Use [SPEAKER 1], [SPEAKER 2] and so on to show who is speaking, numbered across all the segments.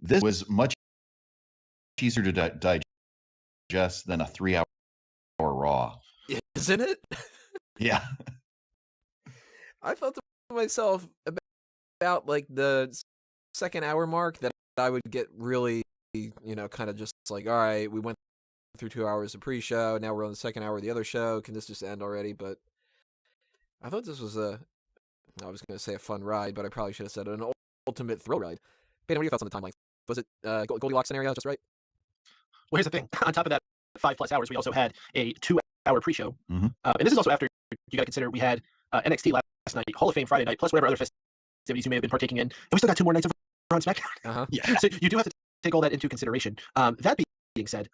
[SPEAKER 1] This was much easier to digest than a 3-hour Raw.
[SPEAKER 2] Isn't it?
[SPEAKER 1] Yeah.
[SPEAKER 2] I felt to myself about like the second hour mark that I would get really, kind of just like, all right, we went through 2 hours of pre-show. Now we're on the second hour of the other show. Can this just end already? But I thought this was I was going to say a fun ride, but I probably should have said an ultimate thrill ride. Peyton, what are your thoughts on the timeline? Was it Goldilocks scenario just right?
[SPEAKER 3] Well, here's the thing. On top of that 5+ hours, we also had a 2-hour pre-show.
[SPEAKER 1] Mm-hmm.
[SPEAKER 3] And this is also after, you got to consider, we had NXT last night, Hall of Fame Friday night, plus whatever other festivities you may have been partaking in. And we still got 2 more nights of Raw and SmackDown.
[SPEAKER 2] Uh-huh.
[SPEAKER 1] Yeah.
[SPEAKER 3] So you do have to take all that into consideration. That being said,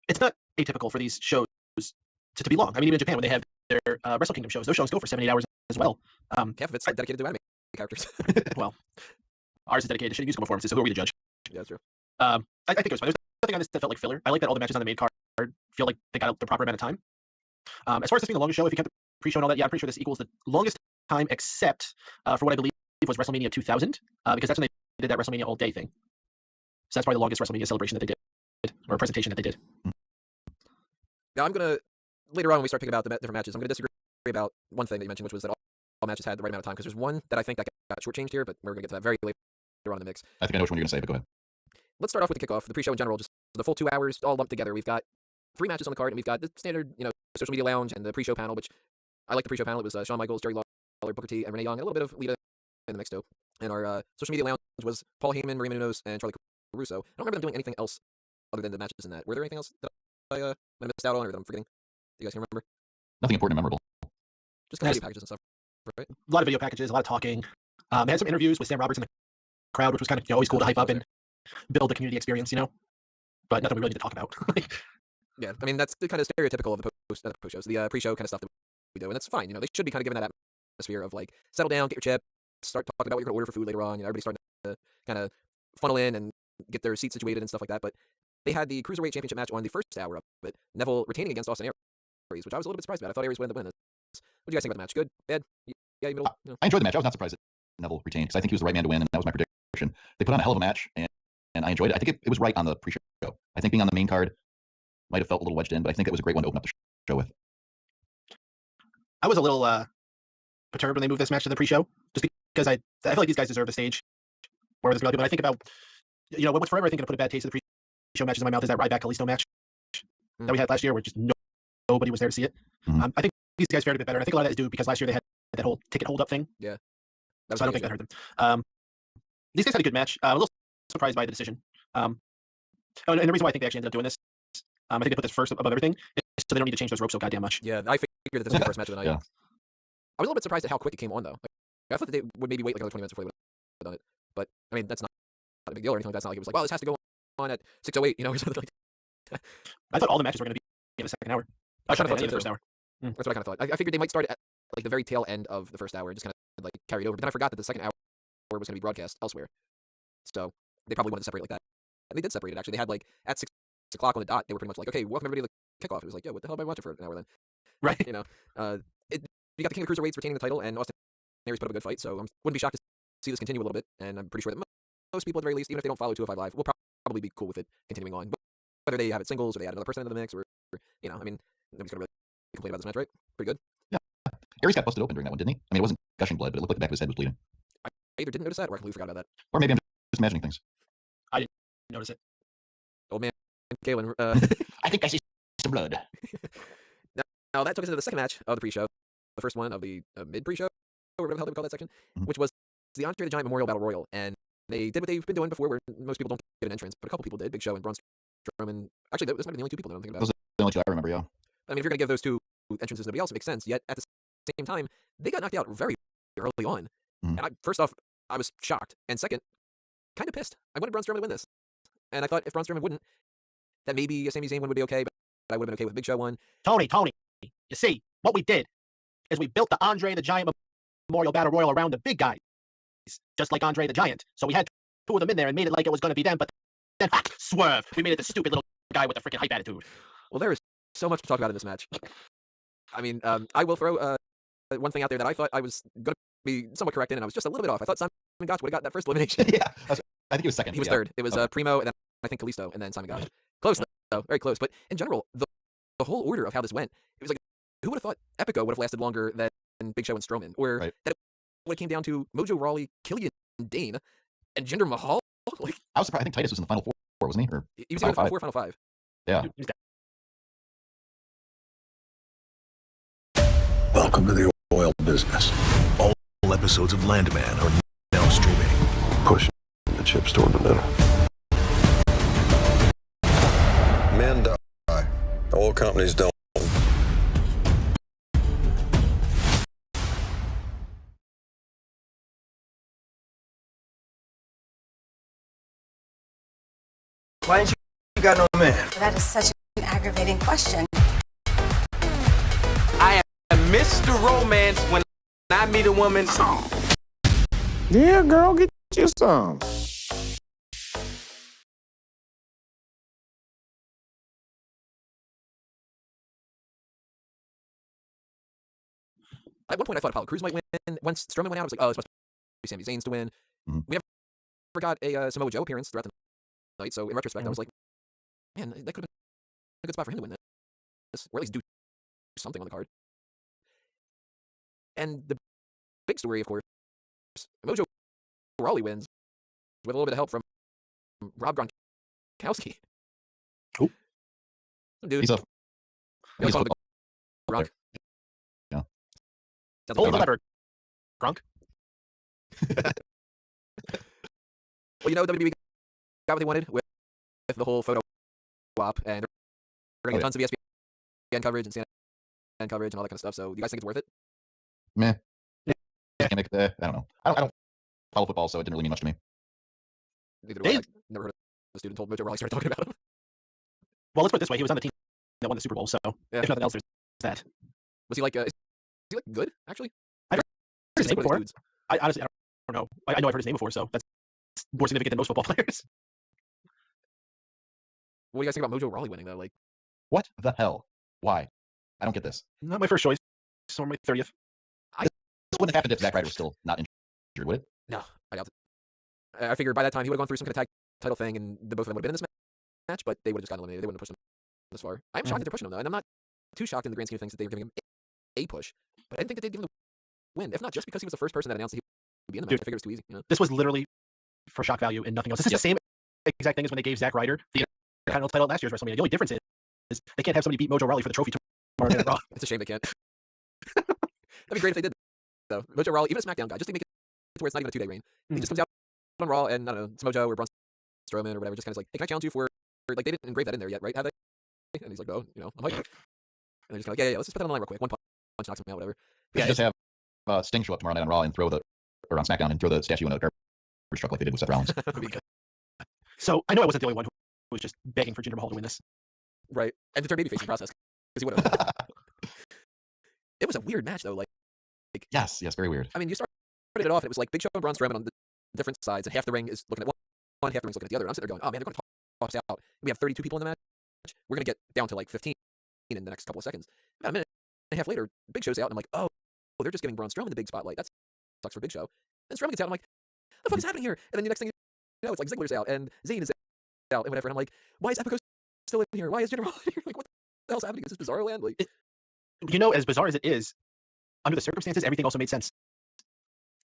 [SPEAKER 3] it's not atypical for these shows to be long. I mean, even in Japan, when they have their Wrestle Kingdom shows, those shows go for 7-8 hours as well.
[SPEAKER 2] Half of it's dedicated to anime characters.
[SPEAKER 3] Well, ours is dedicated to shitty musical performances, so who are we to judge?
[SPEAKER 2] Yeah, that's true.
[SPEAKER 3] I think it was fine. There's nothing on this that felt like filler. I like that all the matches on the main card feel like they got out the proper amount of time. As far as this being the longest show, if you count the pre-show and all that, yeah, I'm pretty sure this equals the longest time, except for what I believe was WrestleMania 2000, because that's when they did that WrestleMania all day thing. So that's probably the longest WrestleMania celebration that they did, or presentation that they did.
[SPEAKER 2] Now I'm gonna later on when we start picking about the different matches, I'm gonna disagree about one thing that you mentioned, which was that all matches had the right amount of time. Because there's one that I think that got shortchanged here, but we're gonna get to that very later on in the mix.
[SPEAKER 1] I think I know which one you're going to say, but go ahead.
[SPEAKER 2] Let's start off with the kickoff. The pre-show in general, just the full 2 hours all lumped together. We've got 3 matches on the card, and we've got the standard, social media lounge and the pre-show panel, which I like the pre-show panel. It was Shawn Michaels, Jerry Lawler, Booker T, and Renee Young, and a little bit of Lita in the mix too. And our social media lounge was Paul Heyman, Maria Menounos, and Charlie Caruso. I don't remember them doing anything else other than the matches in that. Were there anything else that I might have missed out on, or that I'm forgetting? Do you guys can remember?
[SPEAKER 1] Nothing important or memorable.
[SPEAKER 2] Just video packages and stuff, right?
[SPEAKER 3] A lot of video packages, a lot of talking. They had some interviews with Sam Roberts in the crowd, which was kind of always cool to hype up and build the community experience, but nothing we really need to talk about.
[SPEAKER 2] Yeah, I mean, that's the kind of stereotypical of the post shows, the pre-show kind of stuff that we do, and that's fine. They should be kind of given that atmosphere of like, settle down, get your chip, start talking about what you're going to order for food later on. Everybody's starting to kind of funnel in and get their seats situated and stuff like that. But they had the Cruiserweight Championship match on the first hour of it, Neville retaining against Austin Aries, which I was a little bit surprised about. I thought Aries would win this. What do you guys think about the match? Good? Bad? Yeah, middle?
[SPEAKER 1] I enjoyed the match. I was not surprised that Neville retained, because I think he was the right man to win, and that was my prediction. They put on a hell of a match, and I enjoyed it. I think it was right on the pre-show. I think being on the main card might have felt a little wedged in, but I think it was a great one to open up the show with.
[SPEAKER 3] I was a little perturbed when they moved this match to the pre-show, just because I feel like these guys deserve the stage where this really good. But I think about, what's forever I think going to put a bad taste of the pre-show matches in my mouth is that Ryback Kalisto match that we had last year, where just nobody was there to see it.
[SPEAKER 1] Mm-hmm.
[SPEAKER 3] I think these guys fared a bit better. And I think a lot of that is due because last year they had that whole ticket hold-up thing.
[SPEAKER 2] Yeah.
[SPEAKER 3] So I don't think that hurt them. These guys had a good match. I'm a little surprised by the decision. And the reason why I think they actually ended up doing this, I think they put this first above everything, is so they don't need to change those ropes so goddamn much.
[SPEAKER 2] Yeah, I figured that this was the first match of the night.
[SPEAKER 1] Yeah.
[SPEAKER 2] I was a little bit surprised at how quick it came on, though. Like, I thought that they would maybe wait like another 20 minutes before they would have done it. But, I mean, that's not a big deal or anything like that. It's not like it was like, well, this has to go on at 6:08, or something like that.
[SPEAKER 3] I thought all the matches were going to be in the second hour.
[SPEAKER 2] I kind of thought
[SPEAKER 3] in
[SPEAKER 2] so,
[SPEAKER 3] the first hour.
[SPEAKER 2] That's what I kind of thought. I figured they might start at like the very tail end of the first hour and just kind of like carry it over. But then I forgot that the second hour was going to be broadcast elsewhere. So they probably wanted to separate like that. And they did separate it, actually. They had like at 6 o'clock on the dot, they were pretty much like, okay, welcome everybody to the kickoff. It was like, yeah, what the hell am I watching for an hour then?
[SPEAKER 3] Right.
[SPEAKER 2] You got the King of Cruiserweights retaining the title, and Austin Aries put up a good fight. So I wouldn't be shocked to see this continue a little bit. And I'm pretty sure that most people, at the very least, even if they don't follow 205 Live, will probably be cool with it continuing on. But whether they have it singles or they add another person into the mix, or I mean, nobody's gonna really complain about this match, right? Pretty good.
[SPEAKER 1] Yeah. Aries got busted open during that one, didn't he? I mean, it wasn't gushing blood, but it looked like the back of his head was bleeding.
[SPEAKER 2] I either didn't notice that, or I completely forgot about that.
[SPEAKER 1] Or maybe I'm just imagining things.
[SPEAKER 3] I didn't notice it.
[SPEAKER 2] Old man Galen.
[SPEAKER 1] I think I see some blood.
[SPEAKER 2] Now that took us into the second match of the pre-show, the first one of the mid pre-show, or whatever the hell they would call that section, which was the Andre the Giant Memorial Battle Royal, and they did what they've been doing before, where most people don't get an entrance, but a couple people did. Big Show and Braun Strowman. Actually, those might be the only 2 people that I'm thinking about.
[SPEAKER 1] Those are the only 2 I remember, yeah.
[SPEAKER 2] I mean, if you're going to give those 2 entrances to nobody else, it makes sense. Yet at the same time, they got knocked out very early on.
[SPEAKER 1] Mm.
[SPEAKER 2] And first off, I was shocked, and second, kind of pissed. I wanted Braun Strowman to win this, and I thought if Braun Strowman wouldn't, that maybe a Sami Zayn one would be okay, but I would have been okay with Big Show one.
[SPEAKER 3] Tony, you see, what we did is we built the Andre the Giant Memorial Battle Royal around the big guys, just like Andre the Giant. So we had 2 of them in there and made it like it was going to be them, but then, swerve, we made it the stupid little guy with the freaking hype attitude.
[SPEAKER 2] Well, there is so much to talk about in this match. I mean, I will throw one thing out there that I thought I was going to be somewhat correct in, and I was just a little bit off. I thought Simon Gotch would have got that first elimination.
[SPEAKER 1] Yeah, I I think he was second.
[SPEAKER 2] He was
[SPEAKER 1] yeah.
[SPEAKER 2] third. It was
[SPEAKER 1] Okay.
[SPEAKER 2] Primo, and then I think Kalisto, and then Simon Gotch. Close though, very close. But in general, the whole order of how this went, it was like, who would have thought Epico would have lasted longer than Big Show and Strowman, or
[SPEAKER 1] Right.
[SPEAKER 2] that it would have came down to Mojo Rawley, Killian Dane, and Jinder Mahal. Like
[SPEAKER 1] I was surprised. I think Titus was in the final four, wasn't he? Or
[SPEAKER 2] he was
[SPEAKER 1] Final
[SPEAKER 2] either final
[SPEAKER 1] five.
[SPEAKER 2] four, or final five.
[SPEAKER 1] yeah.
[SPEAKER 3] He's
[SPEAKER 4] Welcome to the oil business.
[SPEAKER 5] All episodes of Landman are now streaming.
[SPEAKER 4] Pushing the chips toward the middle. Men die. Oil companies don't.
[SPEAKER 6] Why ain't you got no man?
[SPEAKER 7] That is such an aggravating question.
[SPEAKER 6] I am Mr. Romance when I meet a woman.
[SPEAKER 8] Yeah, girl, get you some.
[SPEAKER 2] At one point, I thought Apollo Crews might win. Once Strowman went out, I was like, oh, this must be Sami Zayn's to win.
[SPEAKER 1] Mhm.
[SPEAKER 2] We never got a Samoa Joe appearance throughout the night, so in retrospect, I was like, man, that could have been a good spot for him to win this, or at least do something on the card. And the big story, of course, Mojo Rawley wins with a little bit of help from Rob Gronkowski.
[SPEAKER 3] Who?
[SPEAKER 2] Some dude.
[SPEAKER 1] He's a.
[SPEAKER 2] You know,
[SPEAKER 1] he's
[SPEAKER 2] call
[SPEAKER 1] a
[SPEAKER 2] him Gronk.
[SPEAKER 1] Yeah.
[SPEAKER 2] Sounds
[SPEAKER 3] old
[SPEAKER 2] like
[SPEAKER 3] clever Gronk.
[SPEAKER 2] Well, you know, WWE got what they wanted with the whole photo op, and they're getting
[SPEAKER 1] Oh, yeah.
[SPEAKER 2] tons of ESPN coverage and CNN coverage and all that kind of stuff. So, do you guys think it's worth it?
[SPEAKER 1] Meh. Gimmick. I don't know. I don't follow football, so it didn't really mean much to me.
[SPEAKER 2] Neither do I.
[SPEAKER 3] They-
[SPEAKER 2] Like, never heard of this dude until Mojo Rawley started talking about him.
[SPEAKER 3] Well, let's put it this way: he was on the team that won the Super Bowl, so
[SPEAKER 2] Yeah.
[SPEAKER 3] if nothing else, there's that.
[SPEAKER 2] Was he like, is he like good actually?
[SPEAKER 3] I've heard his name
[SPEAKER 2] Some of these
[SPEAKER 3] before.
[SPEAKER 2] dudes.
[SPEAKER 3] I honestly I don't know. I know I've heard his name before, so that's more significant than most football players.
[SPEAKER 2] What do you guys think about Mojo Rawley winning though? Like,
[SPEAKER 1] What the hell? Why? I don't get this.
[SPEAKER 3] Not my first choice. So on my 30th.
[SPEAKER 1] This wouldn't have happened if Zack Ryder was still not injured, would it?
[SPEAKER 2] no, I doubt it. I figured by that time he would have gone through some kind of tag title thing, and the both of them would have been in this match, but they would have just gotten eliminated. They wouldn't have pushed him this far. I'm shocked that they're pushing him though, and I'm not too shocked in the grand scheme of things that they were giving him a push. But I didn't think that they'd give him the win, if not just because he was the first person that announced that he would be in the match.
[SPEAKER 3] Dude.
[SPEAKER 2] I figured it was too easy. You know?
[SPEAKER 3] This was literally for shock value and nothing else. This is
[SPEAKER 1] Yep.
[SPEAKER 3] the same exact thing as when they gave Zack Ryder the Intercontinental title at last year's WrestleMania. The only difference is they can't have somebody beat Mojo Rawley for the trophy tomorrow night at Raw.
[SPEAKER 2] It's a shame they can't. That'd be great if they did, though. Mojo Rawley, even a SmackDown guy, just to make it to where it's not even a 2-day reign. He just comes out on Raw and, I don't know, it's Mojo or Braun Strowman or whatever, just kind of like, hey, can I challenge you for, like, they didn't engrave that in there yet, right? Have they? And he's like, no, you know, I'm like, and they're just kind of like, yeah, let's just put that on the line real quick. One punch knocks him out, whatever.
[SPEAKER 1] They
[SPEAKER 2] Yeah,
[SPEAKER 1] should just have Sting show up tomorrow night on Raw and throw or on SmackDown and throw the statue in a garbage truck like they did with Seth Rollins.
[SPEAKER 2] it'd be good.
[SPEAKER 3] So I know I wasn't the only one who was just begging for Jinder Mahal to win this.
[SPEAKER 2] Right. And to turn babyface in the process, because he would have. It was a weird match, though. Like,
[SPEAKER 1] Yes, very weird.
[SPEAKER 2] I mean, you started it off, and it was like Big Show and Braun Strowman on the different sides, and half the ring is looking at one, half the ring's looking at the other. And I'm sitting there going, oh man, they're going to toss us out. We have 32 people in the match. We're going to get down to like 15 in the next couple of seconds. About a minute and a half later, Big Show's out, and I'm like, oh, they're just giving Braun Strowman the big spotlight. That sucks for Big Show. And Strowman gets out, and I'm like, the fuck is happening here? And then the next thing you know, it's like Ziggler's out, and Zayn is out, and whatever. And I'm like, why is Epico still in here? Why is Jinder Mahal in here? Like, what the hell's happening? Is this Bizarro Land? Like,
[SPEAKER 3] You know, as bizarre as it is, under the circumstances, everything also made sense.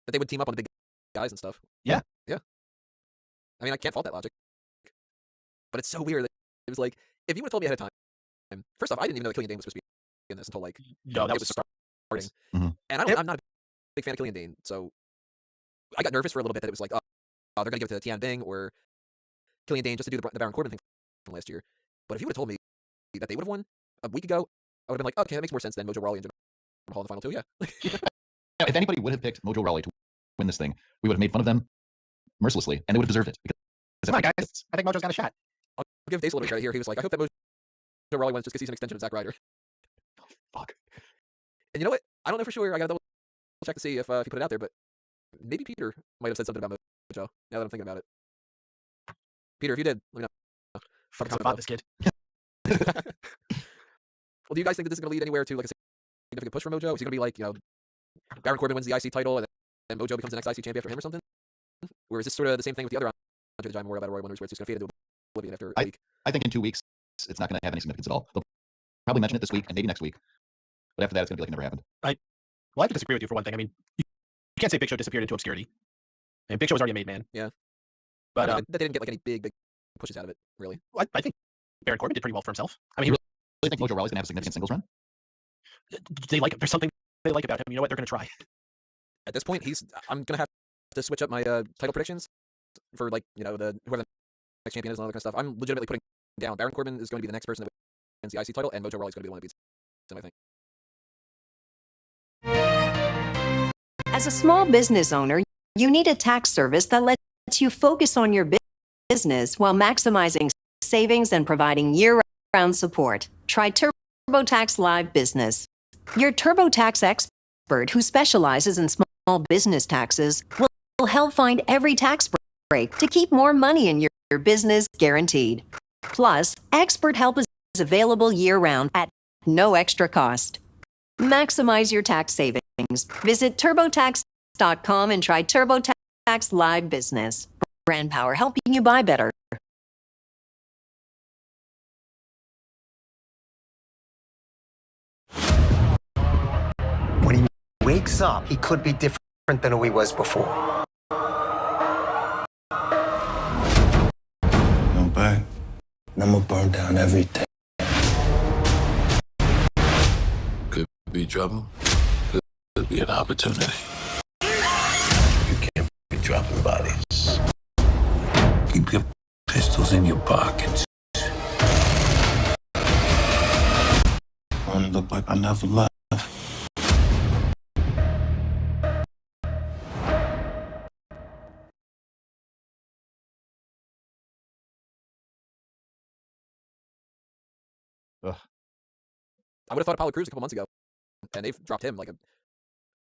[SPEAKER 2] that they would team up on the big guys and stuff.
[SPEAKER 3] Yeah.
[SPEAKER 2] Yeah. I mean, I can't fault that logic. But it's so weird that it was like, if you would have told me ahead of time, first off, I didn't even know that Killian Dane was supposed to be in this until like
[SPEAKER 3] No, that
[SPEAKER 2] it
[SPEAKER 3] was
[SPEAKER 2] was starting.
[SPEAKER 1] Mhm.
[SPEAKER 2] And
[SPEAKER 3] Yep.
[SPEAKER 2] I'm not a big fan of Killian Dane, so I got nervous for a little bit that it was like, oh, they're going to give it to Tian Bing or Killian Dane just to do the Baron Corbin thing from last year. But if you would have told me that they would have won a week ago, I would have been like, okay, that makes more sense than Mojo Rawley and Jinder Mahal in the final two. Yeah.
[SPEAKER 1] Now, if anybody would have picked Mojo Rawley to win this thing, we would have made fun of them mercilessly, and they would have deserved it. Because
[SPEAKER 3] Come on, guys. I think Mojo's got a shot.
[SPEAKER 2] I'll give Dace a little bit credit here. He was like, I hope that Mojo Rawley wins just because he's an extension of Zack Ryder.
[SPEAKER 1] Fuck.
[SPEAKER 2] And you know what? I don't know for sure. I got to double check to see if he put it out there, but maybe Peter might have said something about Mojo, now that I'm thinking about it. Peter, if you did, let me know.
[SPEAKER 3] Fucking
[SPEAKER 2] comment
[SPEAKER 3] bought
[SPEAKER 2] below.
[SPEAKER 3] this kid.
[SPEAKER 2] Well, do you guys think that this is going to lead anywhere to like a significant push for Mojo? Is he going to be like, you know, Baron Corbin wins the IC title and then Mojo becomes the next IC champion after him or something? Or is this sort of the same thing with the other the Giant Memorial Battle Royal Winners, where it's just going to fade into oblivion after a
[SPEAKER 1] I-
[SPEAKER 2] week.
[SPEAKER 1] I think in 2 weeks it's not going to have any significance at all. They'll probably mention it this week and maybe next week, but after that it's going to be like it never happened.
[SPEAKER 3] Well, I have to disagree with you for one thing. I mean, you can't say Big Show disappeared into obscurity. I mean, Big Show was already a made man.
[SPEAKER 2] Yeah.
[SPEAKER 3] But
[SPEAKER 2] I mean, that didn't get like any big pushes out of it, really.
[SPEAKER 3] I think Baron Corbin did pretty well for himself. I mean, he
[SPEAKER 1] I think Mojo Rawley's going to have a significant singles run.
[SPEAKER 3] they like there's something they like about him. You know what? They're going to try.
[SPEAKER 2] At this point, I'm going to have to switch up my title predictions for like whoever the next champion is and all that kind of stuff. I'm legitimately putting down Baron Corbin is going to be the next person that wins the IC title, and Mojo Rawley's going to be the one that beats him, I think.
[SPEAKER 9] As a small business owner, you need a tax service that lets you focus on your business while maximizing savings and providing year-round support. Try TurboTax Live Business. Your TurboTax expert who specializes in small business taxes will help find every tax break to keep more money in your business guaranteed. Plus, expert help is available year-round at no extra cost. Maximize your tax savings. Visit TurboTax.com and try TurboTax Live Business. Brand power, helping you buy better.
[SPEAKER 10] When he wakes up, he could be different than who he was before.
[SPEAKER 4] I'm back. And I'm gonna burn down everything. Could be trouble. Could be an opportunity. You can't be dropping bodies. Keep your pistols in your pockets. Wanna look like I never left.
[SPEAKER 2] I would have thought Apollo Crews a couple months ago, and they've dropped him like a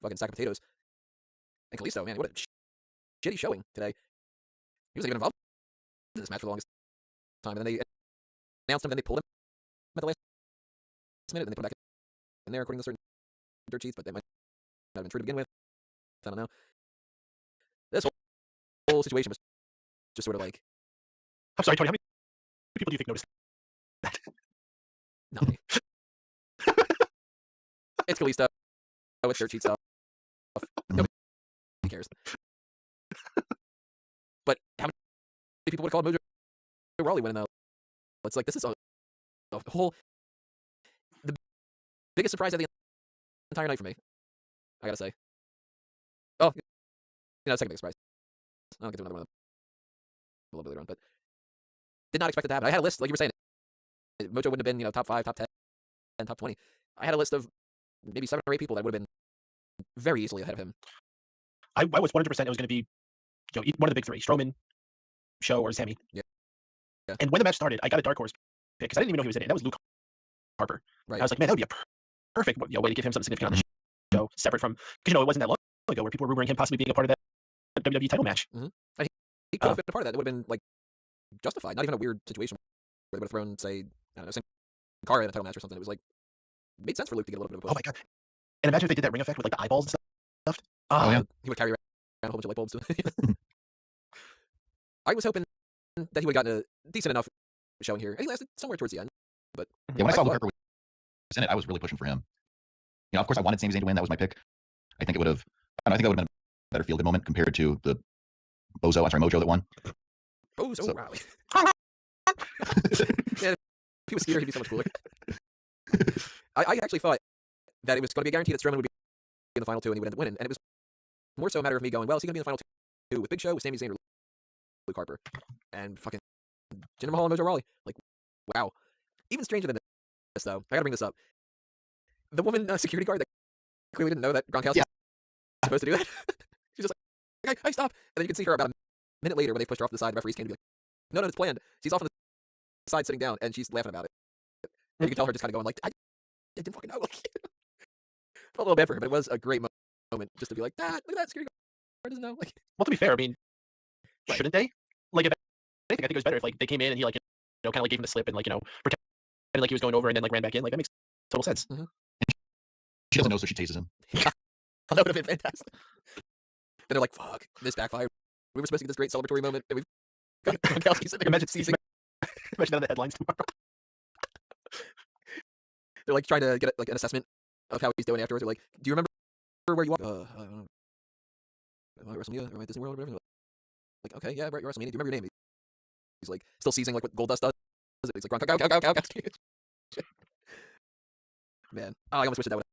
[SPEAKER 2] fucking sack of potatoes. And Kalisto, man, what a shitty showing today. He wasn't even involved in this match for the longest time, and then they announced him, then they pulled him at the last minute, and they put him back in there according to certain dirt sheets, but that might not have been true to begin with. I don't know. This whole situation was just sort of like...
[SPEAKER 3] I'm sorry, Tony. How many people do you think noticed that?
[SPEAKER 2] Not me. It's Kalisto. Oh, it's dirt sheet stuff. Nobody cares. But how many people would have called Mojo Rawley winning though? It's like this is a whole the biggest surprise of the entire night for me. I gotta say. Oh, second biggest surprise. I'll get to another one a little bit later on, but did not expect it to happen. I had a list, like you were saying. Mojo wouldn't have been, top 5, top 10, and top 20. I had a list of maybe 7 or 8 people that would have been very easily ahead of him.
[SPEAKER 3] I was 100% it was going to be one of the big 3, Strowman, Show, or Sammy.
[SPEAKER 2] Yeah.
[SPEAKER 3] And when the match started, I got a dark horse pick because I didn't even know he was in it. That was Luke Harper.
[SPEAKER 2] Right.
[SPEAKER 3] I was like, man, that would be a perfect way to give him something significant on the show, separate from, because it wasn't that long ago where people were rumoring him possibly being a part of that WWE title match.
[SPEAKER 2] Mm-hmm. He could have been a part of that. That would have been like justified. Not even a weird situation where they would have thrown, say, I don't know, Sin Cara in a title match or something. It was like made sense for Luke to get a little bit of a push.
[SPEAKER 3] Oh my god! And imagine if they did that ring effect with like the eyeballs and stuff.
[SPEAKER 1] Oh, yeah.
[SPEAKER 2] He would carry around a whole bunch of light bulbs. I was hoping that he would have gotten a decent enough showing here, and he lasted somewhere towards the end. But
[SPEAKER 1] Yeah, when I saw Luke Harper was in it, I was really pushing for him. Of course, I wanted Sami Zayn to win. That was my pick. I think it would have. I think that would have been a better feel-good moment compared to the Mojo that won.
[SPEAKER 2] Bozo
[SPEAKER 1] So-
[SPEAKER 2] Rawley. Yeah, if he was here, he'd be so much cooler. I actually thought that it was going to be a guarantee that Strowman would be in the final 2 and he would end up winning, and it was more so a matter of me going, well, is he going to be in the final 2 with Big Show, with Sami Zayn, or Luke Harper? And fucking Jinder Mahal and Mojo Rawley. Like, wow. Even stranger than this, though, I gotta bring this up. The woman security guard that clearly didn't know that Gronkowski was supposed to do that. She's just like, hey, stop. And then you can see her about a minute later when they pushed her off to the side, the referees came to be like, no, it's planned. She's off on the side sitting down, and she's laughing about it. And you can tell her just kind of going like, I didn't fucking know. Like, felt a little bad for her, but it was a great moment just to be like, look at that security guard doesn't know. Like,
[SPEAKER 3] Well, to be fair, I mean,
[SPEAKER 2] Right.
[SPEAKER 3] shouldn't they? Like, if anything, I think it was better if like they came in and he like kind of like gave him the slip and like pretended like he was going over and then like ran back in. Like that makes total sense.
[SPEAKER 1] She doesn't know, so she tases him.
[SPEAKER 2] that would have been fantastic. Then they're like, fuck, this backfired. We were supposed to get this great celebratory moment, and we've Gronkowski sitting there
[SPEAKER 3] Imagine,
[SPEAKER 2] seizing.
[SPEAKER 3] imagine that in the headlines tomorrow.
[SPEAKER 2] They're like trying to get like an assessment of how he's doing afterwards. They're like, "Do you remember where you are?" I don't know. Am I at WrestleMania? Or am I at Disney World or whatever? Like, okay, yeah, right, you're WrestleMania. Do you remember your name? He's like still seizing like what Goldust does. He's like, Gronkowski. Man, oh, I almost wish that would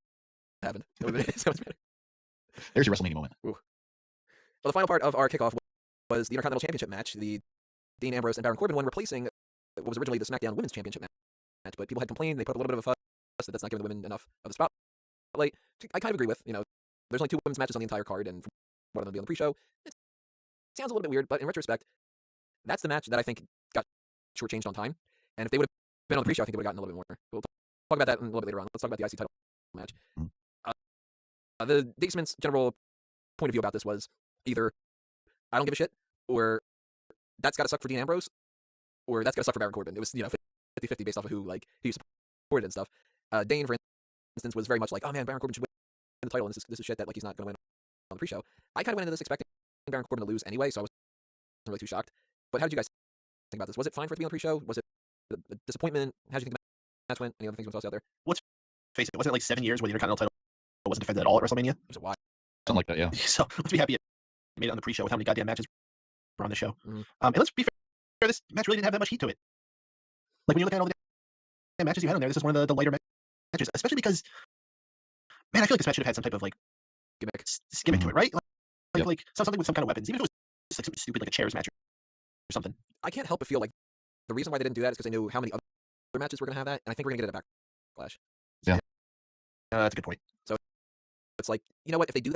[SPEAKER 2] have happened. That would have been so much better.
[SPEAKER 1] There's your WrestleMania moment.
[SPEAKER 2] Well, the final part of our kickoff was the Intercontinental Championship match. The Dean Ambrose and Baron Corbin one replacing what was originally the SmackDown Women's Championship match, but people had complained. They put up a little bit of a fuss that that's not giving the women enough of the spotlight. I kind of agree with. There's only 2 women's matches on the entire card, and one of them be on the pre-show. It sounds a little bit weird, but in retrospect, that's the match that I think got shortchanged on time. And if they would have been on the pre-show, I think they would have gotten a little bit more. We'll talk about that a little bit later on. Let's talk about the IC title match. The Dave Smith's general point of view about this was either I don't give a shit, or that's got to suck for Dean Ambrose, or that's got to suck for Baron Corbin. It was 50-50 based off of who he supported and stuff. Dane, for instance, was very much like, oh man, Baron Corbin should win the title, and this is shit that like he's not going to win on the pre-show. I kind of went into this expecting Baron Corbin to lose anyway, so I wasn't really too shocked. But how did you guys think about this? Was it fine for it to be on the pre-show? Was it a disappointment? How did you think the match went? Any other things you want to toss out there?
[SPEAKER 3] Let's face it, wasn't it like 7 years where the Intercontinental title wasn't defended at all at WrestleMania?
[SPEAKER 2] Was it why?
[SPEAKER 1] Something like that, yeah.
[SPEAKER 3] So let's be happy it made it on the pre-show with how many goddamn matches were on the show.
[SPEAKER 2] Mhm.
[SPEAKER 3] And let's be fair, this match really didn't have that much heat to it. Like when you look at all the damn matches you had on there, this is one of the lighter matches, especially because, man, I feel like this match should have had some type of like gimmick to it, right? Like something with some kind of weapons, even if it was like something stupid like a chairs match or something.
[SPEAKER 2] I can't help but feel like the reason why they didn't do that is because they knew how many other matches were going to have that, and I think we're going to get it at Backlash.
[SPEAKER 3] That's a good point.
[SPEAKER 2] So it's like, you know what? If they do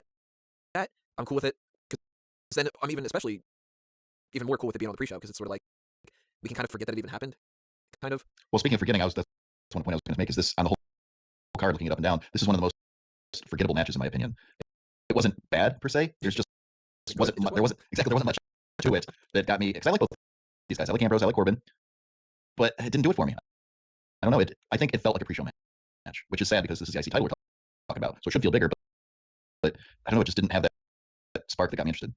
[SPEAKER 2] that, I'm cool with it. Because then I'm especially even more cool with it being on the pre-show, because it's sort of like we can kind of forget that it even happened. Kind of.
[SPEAKER 1] Well, speaking of forgetting, that's one point I was going to make. Is this on the whole card, looking it up and down? This is one of the most forgettable matches in my opinion. It wasn't bad per se. There wasn't much to it that got me. Because I like both these guys. I like Ambrose. I like Corbin. But it didn't do it for me. I don't know. I think it felt like a pre-show match, which is sad because this is the IC title we're talking about, so it should feel bigger. But I don't know. It just didn't have that spark that got me interested.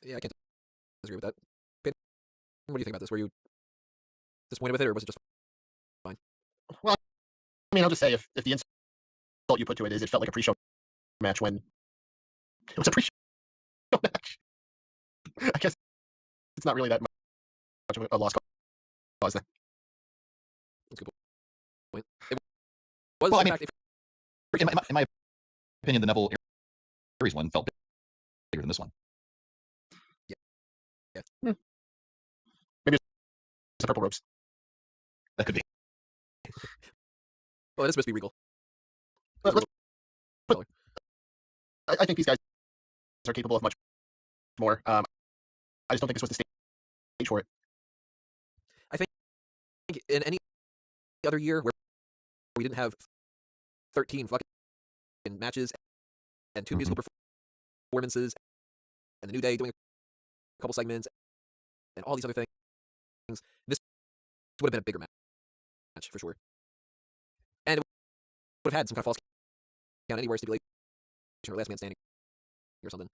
[SPEAKER 2] Yeah, I can't disagree with that. Peyton, what do you think about this? Were you disappointed with it, or was it just fine?
[SPEAKER 3] Well, I mean, I'll just say if the insult you put to it is it felt like a pre-show match when it was a pre-show match, I guess it's not really that much of a lost cause then.
[SPEAKER 2] That's a good point. It was,
[SPEAKER 1] Well, I
[SPEAKER 2] in
[SPEAKER 1] mean,
[SPEAKER 2] fact,
[SPEAKER 1] in my opinion, the Neville Aries one felt bigger than this one.
[SPEAKER 3] Maybe it's the purple ropes.
[SPEAKER 1] That could be.
[SPEAKER 2] well, it is supposed to be Regal.
[SPEAKER 3] I think these guys are capable of much more. I just don't think this was the stage for it.
[SPEAKER 2] I think in any other year where we didn't have 13 fucking matches and 2 musical performances and the New Day doing a couple segments and all these other things, this would have been a bigger match for sure. And it would have had some kind of false count anywhere stipulation or last man standing or something,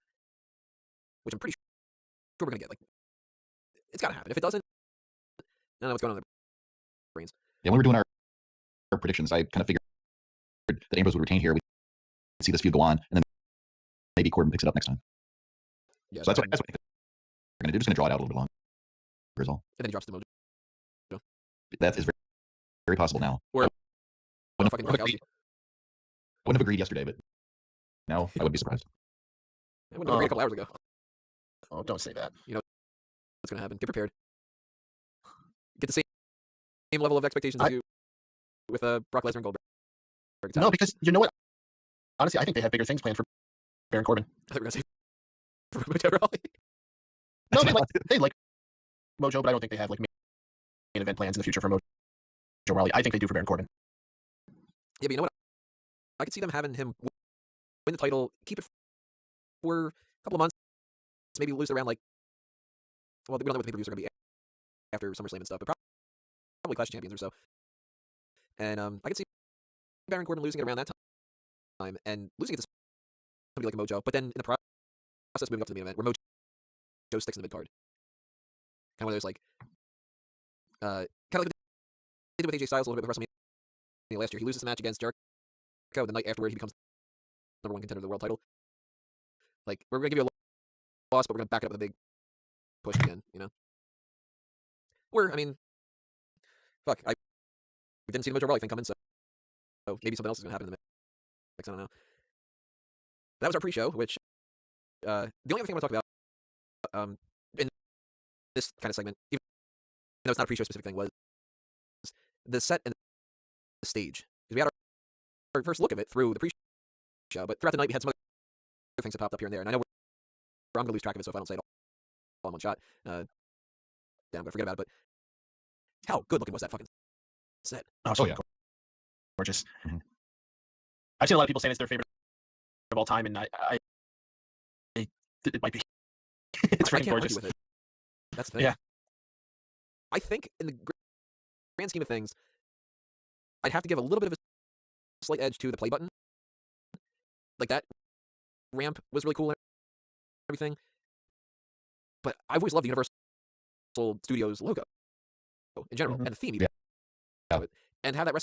[SPEAKER 2] which I'm pretty sure we're going to get. Like, it's got to happen. If it doesn't, I don't know what's going on in their brains.
[SPEAKER 1] Yeah, when we were doing our predictions, I kind of figured that Ambrose would retain here. We'd see this feud go on, and then maybe Corbin picks it up next time.
[SPEAKER 2] Yeah,
[SPEAKER 1] So that's what I think they're going to do. Just going to draw it out a little bit longer. Is all.
[SPEAKER 2] And then he drops the mojo.
[SPEAKER 1] That is very, very possible now.
[SPEAKER 2] Or
[SPEAKER 1] I wouldn't
[SPEAKER 2] fucking
[SPEAKER 1] have
[SPEAKER 2] Gronkowski.
[SPEAKER 1] agreed yesterday, but now I would be surprised.
[SPEAKER 2] I wouldn't have agreed a couple hours ago.
[SPEAKER 3] Oh, don't say that.
[SPEAKER 2] What's going to happen? Get prepared. Get the same level of expectations as you with Brock Lesnar and Goldberg. It's
[SPEAKER 3] No,
[SPEAKER 2] happening.
[SPEAKER 3] because you know what? Honestly, I think they have bigger things planned for Baron Corbin.
[SPEAKER 2] I thought we were going to say for Mojo Rawley.
[SPEAKER 3] they like Mojo, but I don't think they have like main event plans in the future for Mojo Rawley. I think they do for Baron Corbin.
[SPEAKER 2] Yeah, but you know what? I could see them having him win the title, keep it for a couple of months, maybe lose it around like, well, we don't know what the pay-per-views are going to be after SummerSlam and stuff, but probably Clash of Champions or so. And I could see Baron Corbin losing it around that time and losing it to somebody like Mojo, but then in the process moving up to the main event where Mojo sticks in the mid card. Kind of one of those like, kind of like they did with AJ Styles a little bit with WrestleMania last year. He loses the match against Jericho. The night afterward, he becomes #1 contender of the world title. Like, we're gonna give you a loss, but we're gonna back it up with a big push again. You know, or I mean, fuck, we didn't see the Mojo Rawley thing coming, so maybe something else is gonna happen in the mix. I don't know. That was our pre-show, which the only other thing I want to talk about in this kind of segment, even though it's not a pre-show specific thing, was the set and the stage. Because we had our first look of it through the pre-show, but throughout the night we had some other things that popped up here and there, and I know I'm going to lose track of it, so if I don't say it all in one shot, then I'm going to forget about it, but how good looking was that fucking set?
[SPEAKER 3] Oh yeah. Gorgeous. Mm-hmm. I've seen a lot of people saying it's their favorite of all time, and it might be. It's freaking gorgeous.
[SPEAKER 2] With it. That's the thing.
[SPEAKER 3] Yeah.
[SPEAKER 2] I think in the grand scheme of things, I'd have to give a little bit of a slight edge to the play button. Like that ramp was really cool and everything. But I've always loved the Universal Studios logo in general, and the theme even. Yeah. And how that